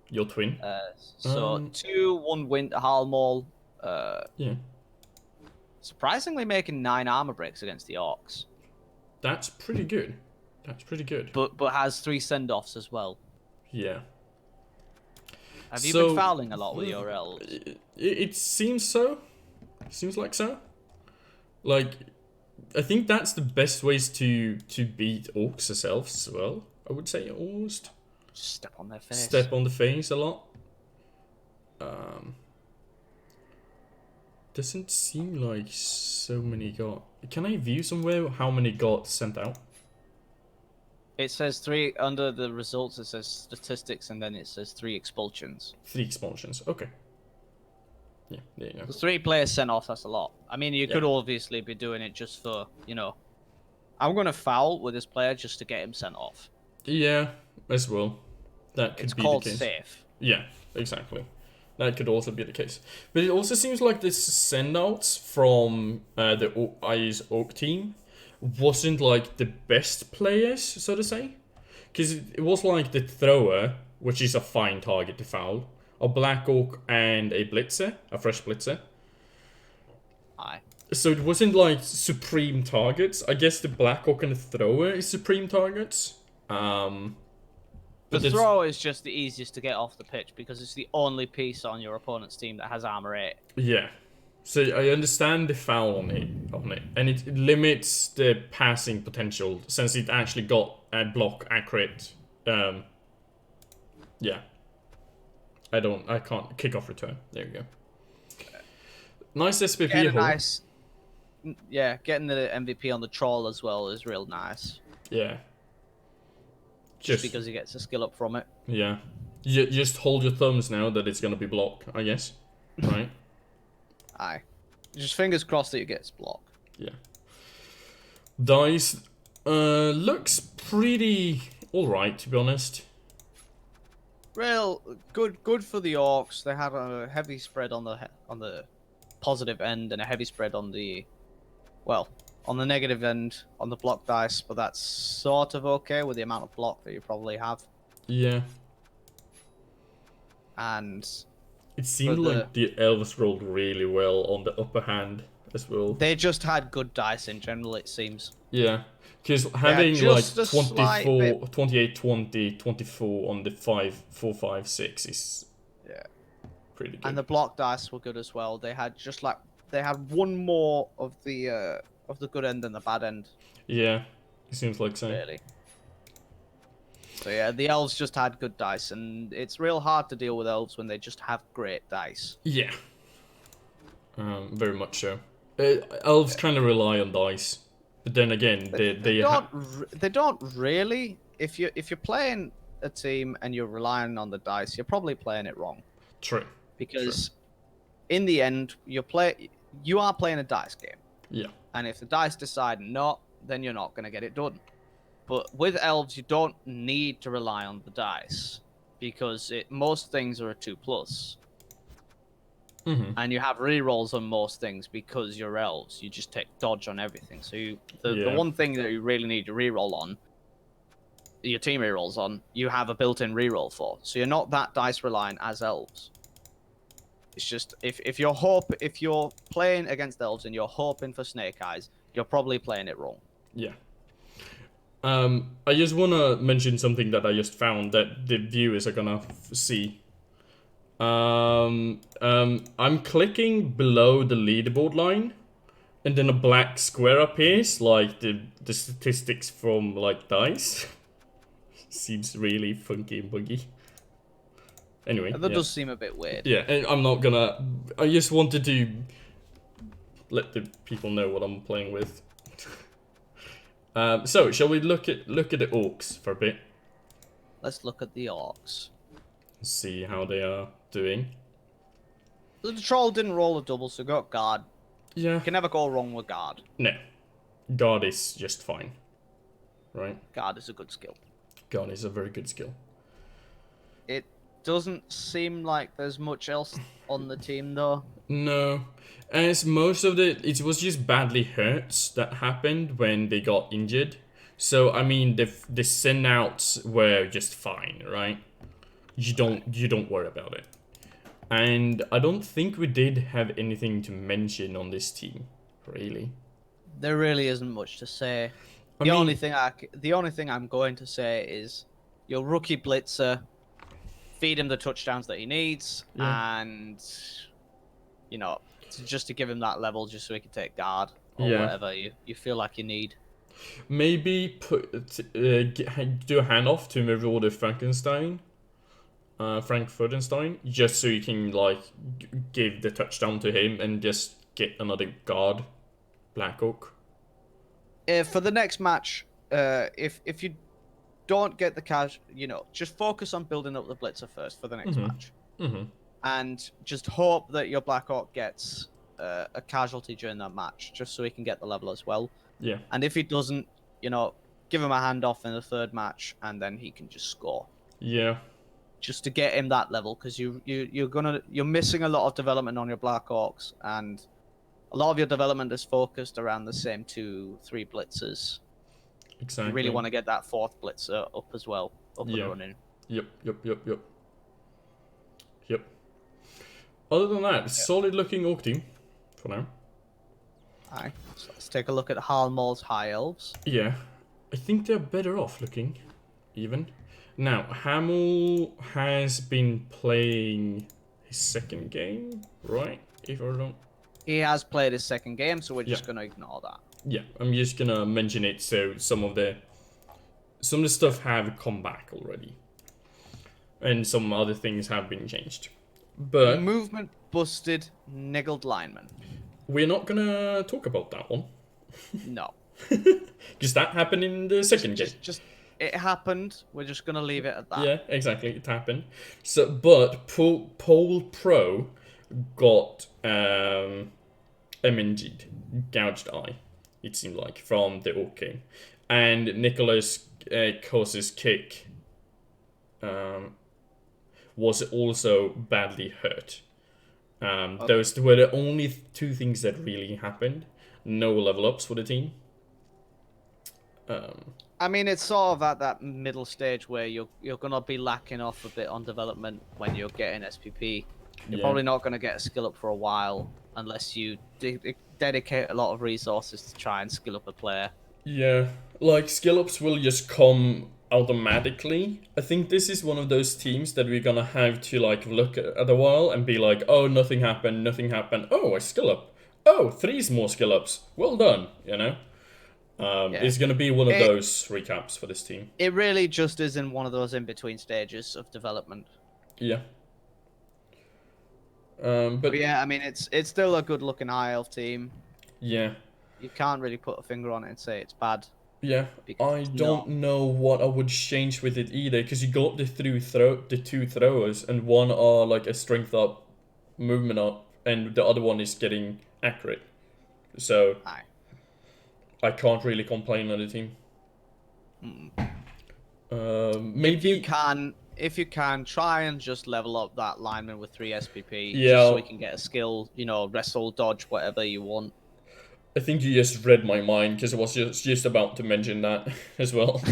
Your twin. 2-1 win to Harlmall. Yeah. Surprisingly making 9 armor breaks against the Orcs. That's pretty good. But has 3 send-offs as well. Yeah. Have you been fouling a lot with your elves? It seems so. Seems like so. Like, I think that's the best ways to beat Orcs themselves as well. I would say almost. Step on their face. Step on the face a lot. Doesn't seem like so many got... Can I view somewhere how many got sent out? It says 3 under the results. It says statistics, and then it says 3 expulsions. 3 expulsions. Okay. Yeah, there you go. The 3 players sent off. That's a lot. I mean, you Yeah. could obviously be doing it just for, I'm going to foul with this player just to get him sent off. Yeah, as well. That could It's be called the case. safe. Yeah, exactly. That could also be the case. But it also seems like the send-outs from the IE's Oak team wasn't like the best players, so to say. Because it was like the thrower, which is a fine target to foul, a Black Oak and a Blitzer, a fresh Blitzer. Aye. So it wasn't like supreme targets. I guess the Black Oak and the thrower is supreme targets. The throw is just the easiest to get off the pitch because it's the only piece on your opponent's team that has armor 8. Yeah. So I understand the foul on it, and it limits the passing potential since it actually got a block accurate. Yeah. I can't kick off return. There you go. Nice SPP Getting hole. nice. Yeah, getting the MVP on the troll as well is real nice. Yeah. Just because he gets a skill up from it. Yeah. You just hold your thumbs now that it's gonna be blocked, I guess. Right? Aye. Just fingers crossed that it gets blocked. Yeah. Dice looks pretty alright, to be honest. Real good for the Orcs. They had a heavy spread on the positive end and a heavy spread on the on the negative end on the block dice, but that's sort of okay with the amount of block that you probably have. Yeah. And It seemed like the elves rolled really well on the upper hand as well. they just had good dice in general, it seems. Yeah. Because having like just a slight 24, 28, 20, 24 on the 5, 4, 5, 6 is pretty good. And the block dice were good as well. They had one more of the good end than the bad end. Yeah, it seems like so. Really. So yeah, the elves just had good dice, and it's real hard to deal with elves when they just have great dice. Yeah. Very much so. Elves kind of rely on dice, but then again, they don't really. If you're playing a team and you're relying on the dice, you're probably playing it wrong. True. Because in the end, you are playing a dice game. Yeah. And if the dice decide not, then you're not going to get it done. But with elves, you don't need to rely on the dice because most things are a 2+. And you have rerolls on most things because you're elves. You just take dodge on everything. So the one thing that you really need to reroll on, your team rerolls on, you have a built-in reroll for. So you're not that dice reliant as elves. It's just if you're playing against elves and you're hoping for snake eyes, you're probably playing it wrong. Yeah. I just wanna mention something that I just found that the viewers are gonna see. I'm clicking below the leaderboard line, and then a black square appears, like the statistics from like dice. Seems really funky and buggy. Anyway, that does seem a bit weird. Yeah, and I'm not gonna. I just wanted to let the people know what I'm playing with. So, shall we look at the orcs for a bit? Let's look at the orcs. See how they are doing. The troll didn't roll a double, so got guard. Yeah. You can never go wrong with guard. No, guard is just fine, right? Guard is a good skill. Guard is a very good skill. It doesn't seem like there's much else on the team though. No, as most of it was just badly hurts that happened when they got injured. So I mean, the send outs were just fine, right? You don't worry about it. And I don't think we did have anything to mention on this team, really. There really isn't much to say. The only thing I'm going to say is your rookie blitzer, feed him the touchdowns that he needs, and just to give him that level, just so he can take guard or whatever you feel like you need. Maybe do a handoff to Marauder Frankenstein. Frank Freudenstein, just so you can like give the touchdown to him and just get another guard, Black Oak. For the next match, if you don't get the cash, just focus on building up the blitzer first for the next match, and just hope that your Black Orc gets a casualty during that match, just so he can get the level as well. Yeah. And if he doesn't, give him a handoff in the third match, and then he can just score. Yeah. Just to get him that level, because you're missing a lot of development on your Black Orcs, and a lot of your development is focused around the same 2-3 blitzers. Exactly. You really want to get that fourth blitzer up as well, up and running. Yep. Other than that, solid looking Orc team for now. Aye. So let's take a look at Halmor's High Elves. Yeah. I think they're better off looking, even. Now, Hamel has been playing his second game, right? If I don't... He has played his second game, so we're just going to ignore that. Yeah, I'm just going to mention it so some of the stuff have come back already. And some other things have been changed. But movement busted, niggled lineman. We're not going to talk about that one. No. Because that happened in the second game. Just it happened. We're just gonna leave it at that. Yeah, exactly. It happened. So, but Pole Pro got MNG'd, gouged eye. It seemed like from the Orc King, and Nicholas Kose's kick was also badly hurt. Those were the only two things that really happened. No level ups for the team. I mean, it's sort of at that middle stage where you're gonna be lacking off a bit on development when you're getting SPP. You're probably not gonna get a skill up for a while unless you dedicate a lot of resources to try and skill up a player. Yeah, like skill ups will just come automatically. I think this is one of those teams that we're gonna have to like look at a while and be like, oh, nothing happened. Oh, I skill up. Oh, 3 more skill ups. Well done, It's going to be one of those recaps for this team. It really just is in one of those in-between stages of development. Yeah. But yeah, I mean, it's still a good-looking High Elf team. Yeah. You can't really put a finger on it and say it's bad. Yeah, I don't know what I would change with it either, because you got the two throwers, and one are like a strength up, movement up, and the other one is getting accurate. So I can't really complain on the team. Maybe if you can try and just level up that lineman with 3 SPP, yeah, just so he can get a skill, wrestle, dodge, whatever you want. I think you just read my mind, because I was just about to mention that as well.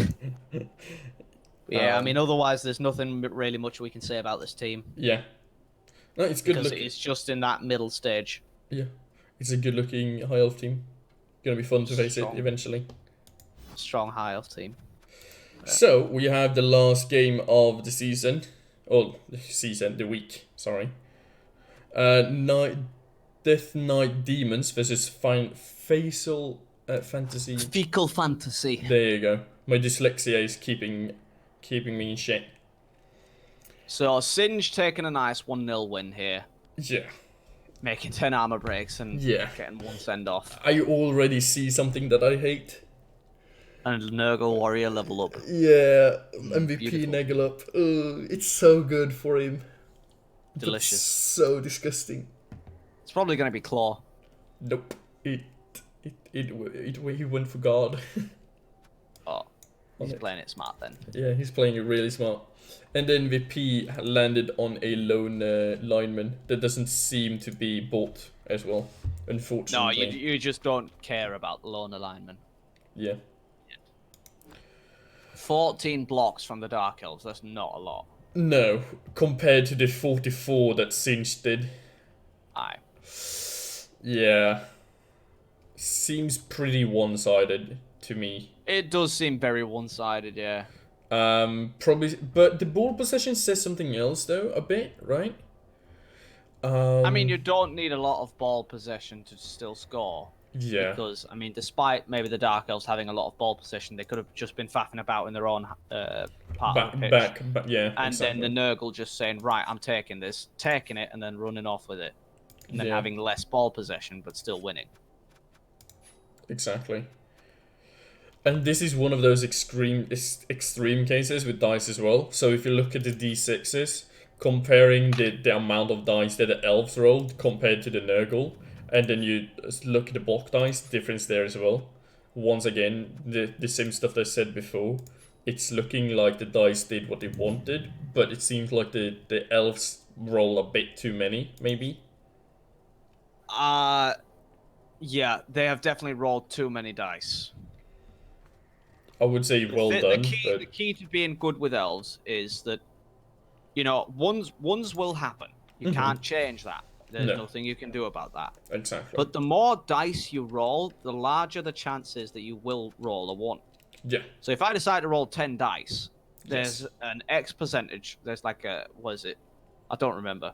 Yeah, I mean, otherwise there's nothing really much we can say about this team. Yeah. No, it's good looking. It's just in that middle stage. Yeah. It's a good looking High Elf team. Gonna be fun to face it eventually. Strong High Elf team. So, we have the last game of the season. Oh, the week, sorry. Death Knight Demons versus Fecal Fantasy. There you go. My dyslexia is keeping me in check. So, Singe taking a nice 1-0 win here. Yeah. Making 10 armor breaks and getting 1 send-off. I already see something that I hate. And Nurgle Warrior level up. Yeah, MVP Nurgle up. It's so good for him. Delicious. So disgusting. It's probably going to be Claw. Nope. He went for God. Oh, he's playing it smart then. Yeah, he's playing it really smart. And then VP landed on a lone lineman that doesn't seem to be bought as well, unfortunately. No, you just don't care about the lone lineman. Yeah. 14 blocks from the Dark Elves, that's not a lot. No, compared to the 44 that Singe did. Aye. Yeah. Seems pretty one-sided to me. It does seem very one-sided, yeah. Probably, but the ball possession says something else though, a bit, right? I mean, you don't need a lot of ball possession to still score. Yeah. Because, I mean, despite maybe the Dark Elves having a lot of ball possession, they could have just been faffing about in their own part of the pitch. Yeah. And then the Nurgle just saying, right, I'm taking this, taking it, and then running off with it. and then Yeah. having less ball possession but still winning. Exactly. And this is one of those extreme cases with dice as well. So if you look at the d6s, comparing the amount of dice that the elves rolled compared to the Nurgle, and then you look at the block dice, difference there as well. Once again, the same stuff I said before. It's looking like the dice did what they wanted, but it seems like the elves roll a bit too many, maybe. Yeah, they have definitely rolled too many dice. I would say well done, but The key to being good with elves is that, you know, ones will happen. You can't change that. There's no, nothing you can do about that. exactly. But the more dice you roll, the larger the chances that you will roll a 1. Yeah, So if I decide to roll 10 dice, there's yes, an X percentage. There's like a, what is it? I don't remember.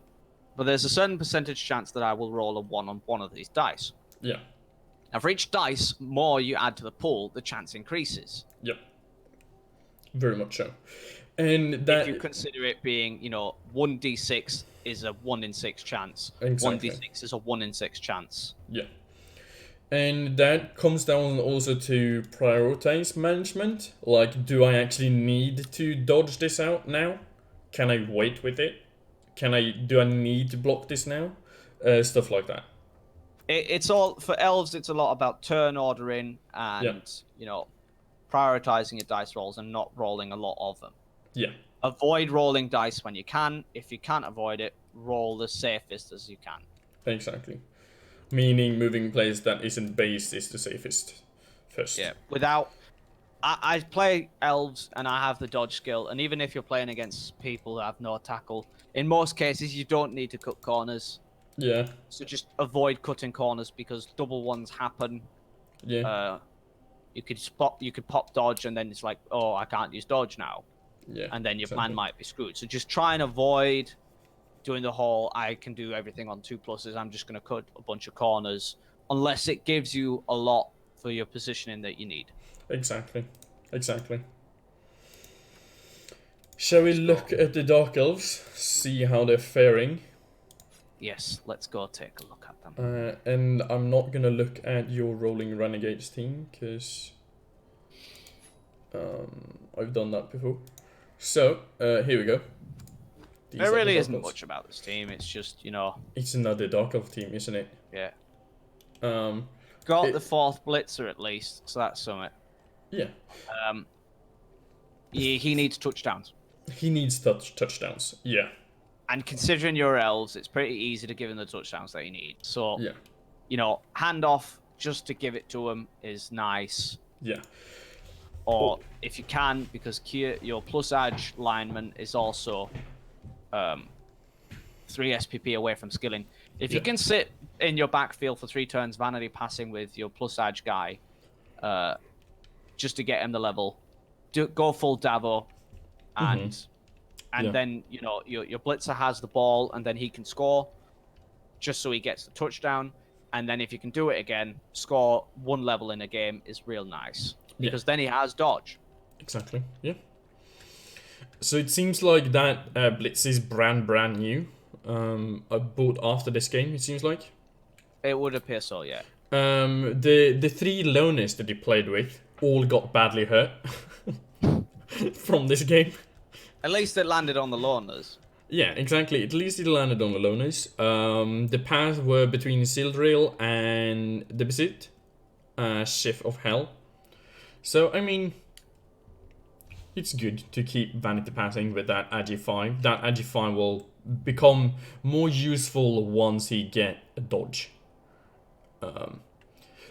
But there's a certain percentage chance that I will roll a 1 on one of these dice. yeah, Now, for each dice more you add to the pool, the chance increases. yep, very much so. And If you that consider it being, you know, 1d6 is a 1 in 6 chance. exactly, 1d6 is a 1 in 6 chance. yeah. And that comes down also to prioritize management. Like, do I actually need to dodge this out now? Can I wait with it? Do I need to block this now? Stuff like that. It's all, for elves, it's a lot about turn ordering Yeah, and, you know, prioritizing your dice rolls and not rolling a lot of them. yeah, Avoid rolling dice when you can. If you can't avoid it, roll the safest as you can. exactly. Meaning moving plays that isn't based is the safest first. Yeah. I play elves and I have the dodge skill, and even if you're playing against people that have no tackle, in most cases you don't need to cut corners. Yeah, So just avoid cutting corners because double ones happen. yeah, You could pop dodge, and then it's like, oh, I can't use dodge now, yeah. and then your exactly. plan might be screwed. So just try and avoid doing the whole I can do everything on 2+. I'm just going to cut a bunch of corners unless it gives you a lot for your positioning that you need. Exactly. Exactly. Shall we look at the Dark Elves, see how they're faring? Yes, let's go take a look at them. And I'm not gonna look at your Rolling Renegades team, because I've done that before. So, here we go. There really isn't much about this team. It's just, you know... It's another Dark Elf team, isn't it? Yeah. The 4th Blitzer at least, so that's something. Yeah. He needs touchdowns. He needs touchdowns. Yeah. And considering your elves, it's pretty easy to give him the touchdowns that he needs. So, yeah. You know, hand off just to give it to him is nice. Yeah. Or if you can, because your plus edge lineman is also 3 SPP away from skilling. If you can sit in your backfield for 3 turns, vanity passing with your plus edge guy, just to get him the level, go full Davo, and then, you know, your blitzer has the ball, and then he can score, just so he gets the touchdown. And then if you can do it again, score 1 level in a game is real nice, because then he has dodge. Exactly. Yeah. So it seems like that blitz is brand new. I bought after this game. It seems like. It would appear so, yeah. The 3 loners that he played with all got badly hurt from this game. At least it landed on the loners. Yeah, exactly. At least it landed on the loners. The paths were between Sildril and the Besit, Shift of Hell. So, I mean, it's good to keep vanity passing with that Agi5. That Agi5 will become more useful once he get a dodge.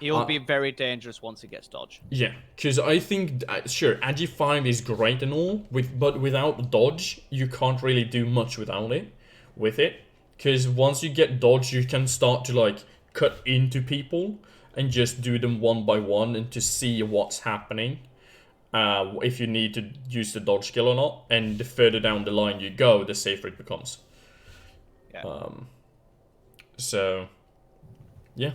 He'll be very dangerous once he gets dodge. Yeah, because I think, sure, Agi5 is great and all, but without dodge, you can't really do much without it. Because once you get dodge, you can start to, like, cut into people and just do them one by one and to see what's happening. If you need to use the dodge skill or not. And the further down the line you go, the safer it becomes. Yeah. So, yeah.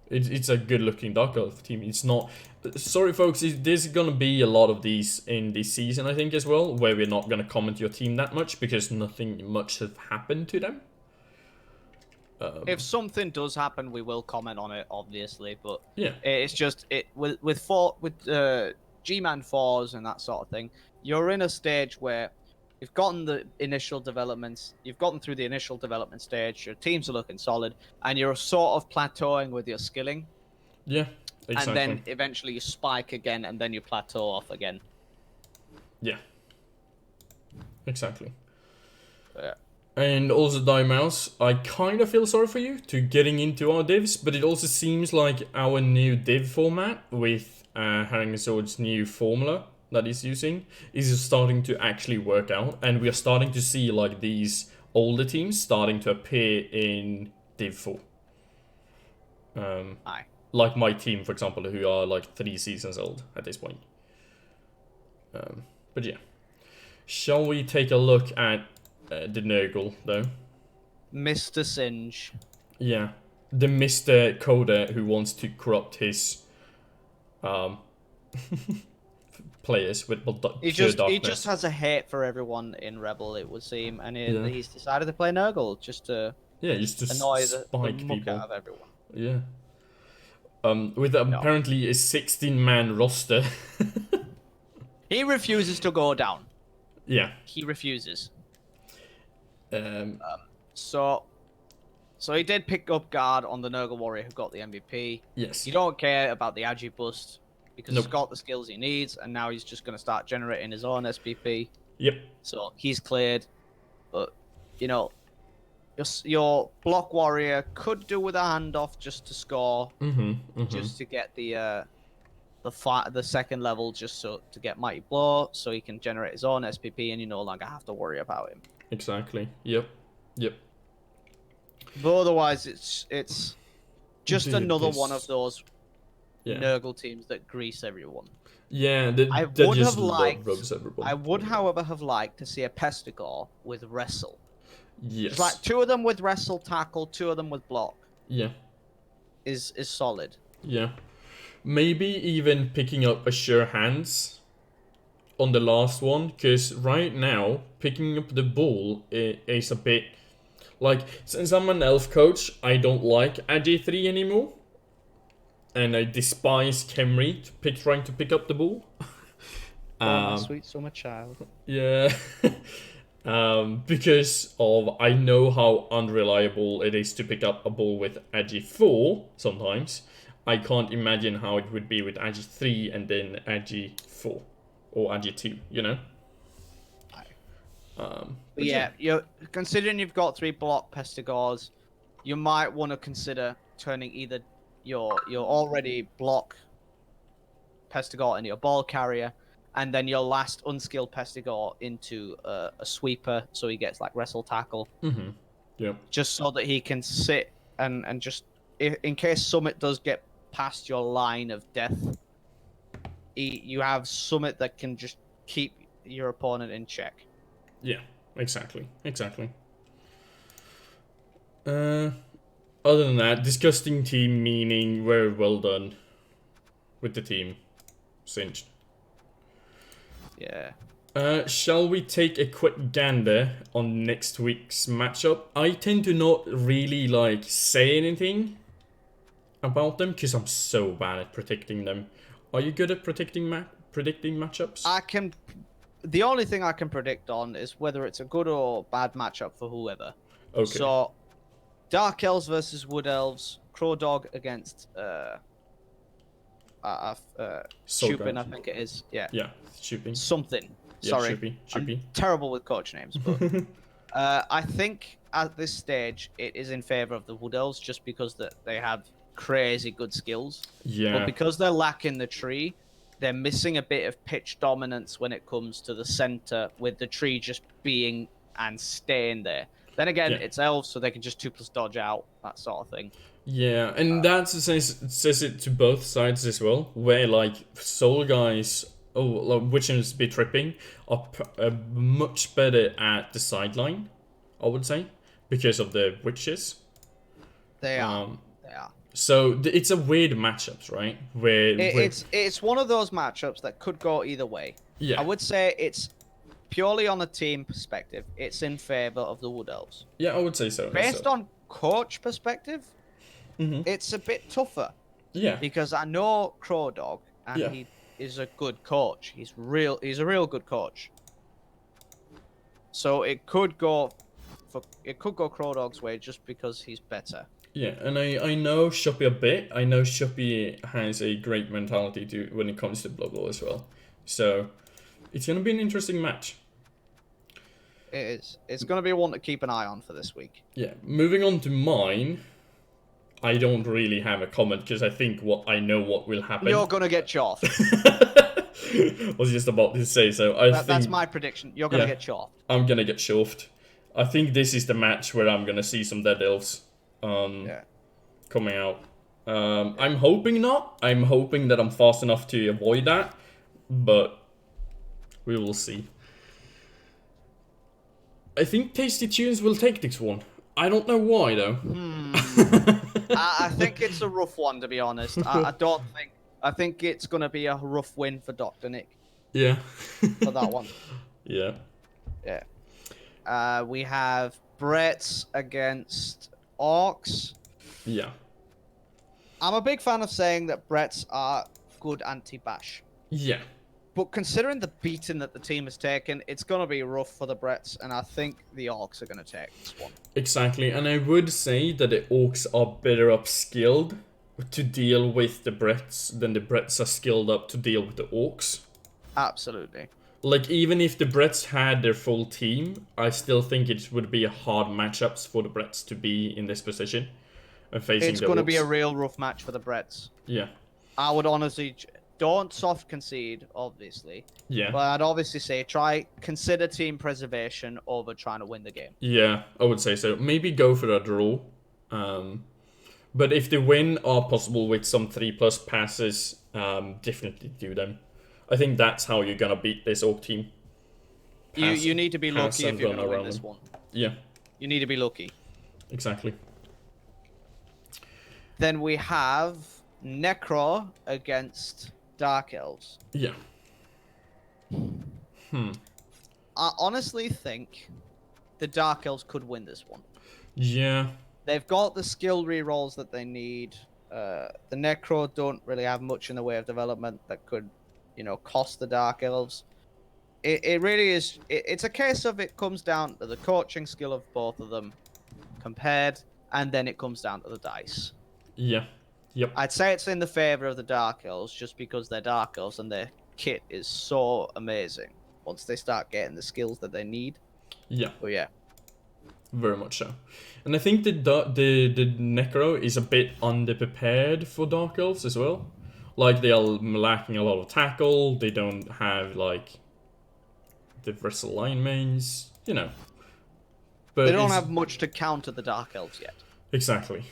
It's a good-looking Dark Elf team. It's not... Sorry, folks, there's going to be a lot of these in this season, I think, as well, where we're not going to comment your team that much, because nothing much has happened to them. If something does happen, we will comment on it, obviously. But Yeah. it's just with G-Man 4s and that sort of thing. You're in a stage where you've gotten the initial developments, you've gotten through the initial development stage. Your teams are looking solid, and you're sort of plateauing with your skilling. Yeah. And Exactly. then eventually you spike again, and then you plateau off again. Yeah. Exactly. Yeah. And also, Mouse, I kind of feel sorry for you to getting into our divs, but it also seems like our new div format with Herring Sword's new formula that he's using is starting to actually work out, and we are starting to see like these older teams starting to appear in Div 4. Aye. Like my team, for example, who are like 3 seasons old at this point. But yeah. Shall we take a look at the Nurgle, though? Mr. Singe. Yeah. The Mr. Coder who wants to corrupt his players with He pure just darkness. has a hate for everyone in Rebel, it would seem, and Yeah. he's decided to play Nurgle just to Just to annoy the spike muck people. out of everyone. Yeah. With No. apparently a 16-man roster. He refuses to go down. Yeah. He refuses. So So he did pick up guard on the Nurgle Warrior who got the MVP. yes. You don't care about the Agi bust because Nope. he's got the skills he needs, and now he's just going to start generating his own SPP. Yep. So he's cleared. But, you know, your block warrior could do with a handoff just to score, just to get the second level, just so to get Mighty Blow, so he can generate his own SPP, and you no longer have to worry about him. Exactly. Yep. But otherwise, it's just another this- one of those Yeah. Nurgle teams that grease everyone. Yeah. I That would just have liked. rubs everyone. I would, however, have liked to see a Pestigore with Wrestle. Yes. It's like 2 of them with Wrestle tackle, 2 of them with block. Yeah. Is solid. Yeah. Maybe even picking up a sure hands on the last one, because right now picking up the ball is a bit like, since I'm an elf coach, I don't like AJ3 anymore, and I despise Kemri trying to pick up the ball. Oh, my sweet summer child. Yeah. Because of I know how unreliable it is to pick up a ball with Agi 4 sometimes. I can't imagine how it would be with Agi 3 and then Agi 4 or Agi 2, you know? But yeah, you're considering you've got 3 block Pestigores, you might want to consider turning either your already block Pestigore into your ball carrier, and then your last unskilled Pestigore into a sweeper, so he gets like wrestle tackle. Yeah. Just so that he can sit and just, in case Summit does get past your line of death, you have Summit that can just keep your opponent in check. Yeah, exactly. Other than that, disgusting team meaning very well done with the team. Cinched. Yeah. Shall we take a quick gander on next week's matchup? I tend to not really like say anything about them because I'm so bad at predicting them. Are you good at predicting matchups? The only thing I can predict on is whether it's a good or bad matchup for whoever. Okay. So, Dark Elves versus Wood Elves, Crow Dog against Chupin, I think it is. Yeah. Yeah, Chupin. Something. Yeah, Sorry. Chuppy. I'm terrible with coach names, but I think at this stage it is in favor of the Wood Elves just because they have crazy good skills. Yeah. But because they're lacking the tree, they're missing a bit of pitch dominance when it comes to the center, with the tree just being and staying there. Then again, it's elves, so they can just 2+ dodge out, that sort of thing. Yeah, and that says it to both sides as well, where like soul guys, which is a bit tripping, are much better at the sideline, I would say, because of the witches. They are. So it's a weird matchups, right? It's one of those matchups that could go either way. Yeah. I would say it's purely on a team perspective. It's in favor of the Wood Elves. Yeah, I would say so. coach perspective, it's a bit tougher Yeah. because I know Crow Dog, and Yeah. he is a good coach. He's a real good coach. So it could go Crow Dog's way just because he's better. Yeah, and I know Shoppy a bit. I know Shoppy has a great mentality to when it comes to Blood Bowl as well. So it's gonna be an interesting match. It is. It's going to be one to keep an eye on for this week. Yeah, moving on to mine. I don't really have a comment because I know what will happen. You're going to get chopped. Was just about to say so. That's my prediction. You're going to get chopped. I'm gonna get chuffed. I think this is the match where I'm gonna see some dead elves coming out. I'm hoping not. I'm hoping that I'm fast enough to avoid that, but we will see. I think Tasty Tunes will take this one. I don't know why though. I think it's a rough one, to be honest. I think it's going to be a rough win for Dr. Nick. Yeah. For that one. Yeah. Yeah. We have Brett's against Orcs. Yeah. I'm a big fan of saying that Brett's are good anti-bash. Yeah. But considering the beating that the team has taken, it's going to be rough for the Bretts, and I think the Orcs are going to take this one. Exactly, and I would say that the Orcs are better upskilled to deal with the Bretts than the Bretts are skilled up to deal with the Orcs. Absolutely. Like, even if the Bretts had their full team, I still think it would be a hard matchups for the Bretts to be in this position and facing It's the going to Orcs. be a real rough match for the Bretts. Yeah. I would honestly... Don't soft concede, obviously. Yeah. But I'd obviously say consider team preservation over trying to win the game. Yeah, I would say so. Maybe go for a draw. But if the win are possible with some 3+ passes, definitely do them. I think that's how you're gonna beat this Orc team. You need to be lucky if you're gonna win this one. Yeah. You need to be lucky. Exactly. Then we have Necro against Dark Elves. Yeah. I honestly think the Dark Elves could win this one. Yeah. They've got the skill rerolls that they need. The Necro don't really have much in the way of development that could, cost the Dark Elves. It really is. It's a case of it comes down to the coaching skill of both of them compared, and then it comes down to the dice. Yeah. Yep. I'd say it's in the favor of the Dark Elves just because they're Dark Elves and their kit is so amazing once they start getting the skills that they need. Yeah. But yeah. Very much so. And I think the Necro is a bit underprepared for Dark Elves as well. Like, they are lacking a lot of tackle. They don't have, like, the versatile line mains, But they don't have much to counter the Dark Elves yet. Exactly.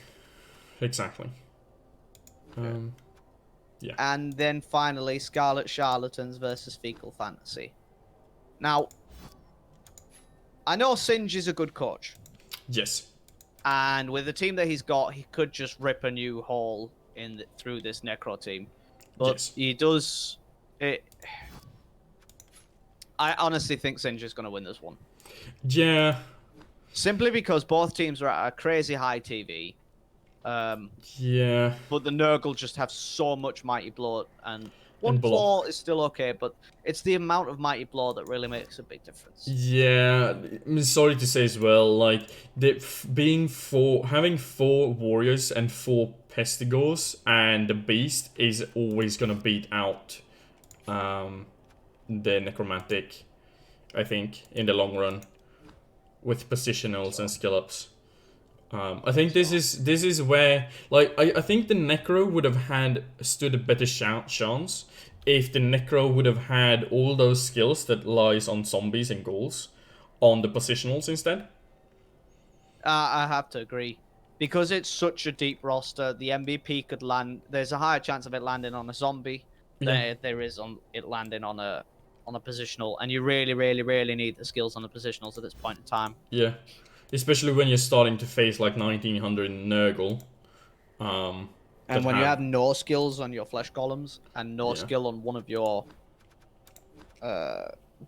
Yeah. And then finally, Scarlet Charlatans versus Fecal Fantasy. Now, I know Singe is a good coach. Yes. And with the team that he's got, he could just rip a new hole through this Necro team. But yes. he does... I honestly think Singe is going to win this one. Yeah. Simply because both teams are at a crazy high TV. Yeah. But the Nurgle just have so much Mighty Blow, and one claw is still okay, but it's the amount of Mighty Blow that really makes a big difference. Yeah, I'm sorry to say as well, like, having 4 warriors and 4 pestigors and the beast is always gonna beat out the necromantic, I think, in the long run, with positionals and skill ups. I think this is where, like, I think the Necro would have stood a better chance if the Necro would have had all those skills that lies on zombies and ghouls on the positionals instead. I have to agree. Because it's such a deep roster, the MVP could land... There's a higher chance of it landing on a zombie than there is on it landing on a positional, and you really, really, really need the skills on the positionals at this point in time. Yeah. Especially when you're starting to face like 1900 Nurgle. And when you have no skills on your flesh columns and no skill on one of your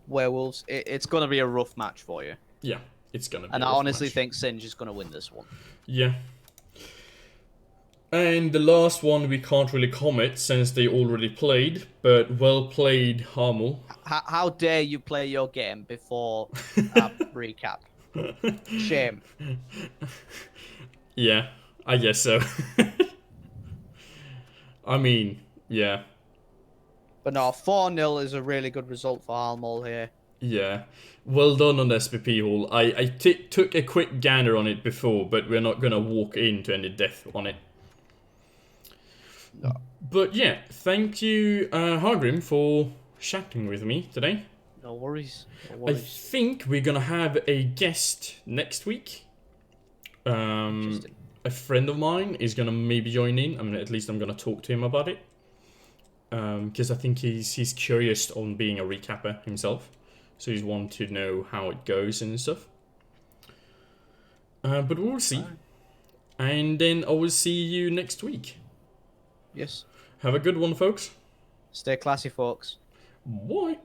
werewolves, it's going to be a rough match for you. Yeah, it's gonna be. And a I rough honestly match. think Singe is going to win this one. Yeah. And the last one we can't really comment since they already played, but well played, Harmel. How dare you play your game before a recap? Shame. Yeah, I guess so. I mean, yeah. But no, 4-0 is a really good result for Almol here. Yeah. Well done on SPP Hall. I took a quick gander on it before, but we're not gonna walk into any depth on it. No. But yeah, thank you, Hargrim, for chatting with me today. No worries. No I worries. think we're gonna have a guest next week. Interesting. A friend of mine is gonna maybe join in. I mean, at least I'm gonna talk to him about it. Because I think he's curious on being a recapper himself, so he's want to know how it goes and stuff. But we'll see. Right. And then I will see you next week. Yes. Have a good one, folks. Stay classy, folks. Bye.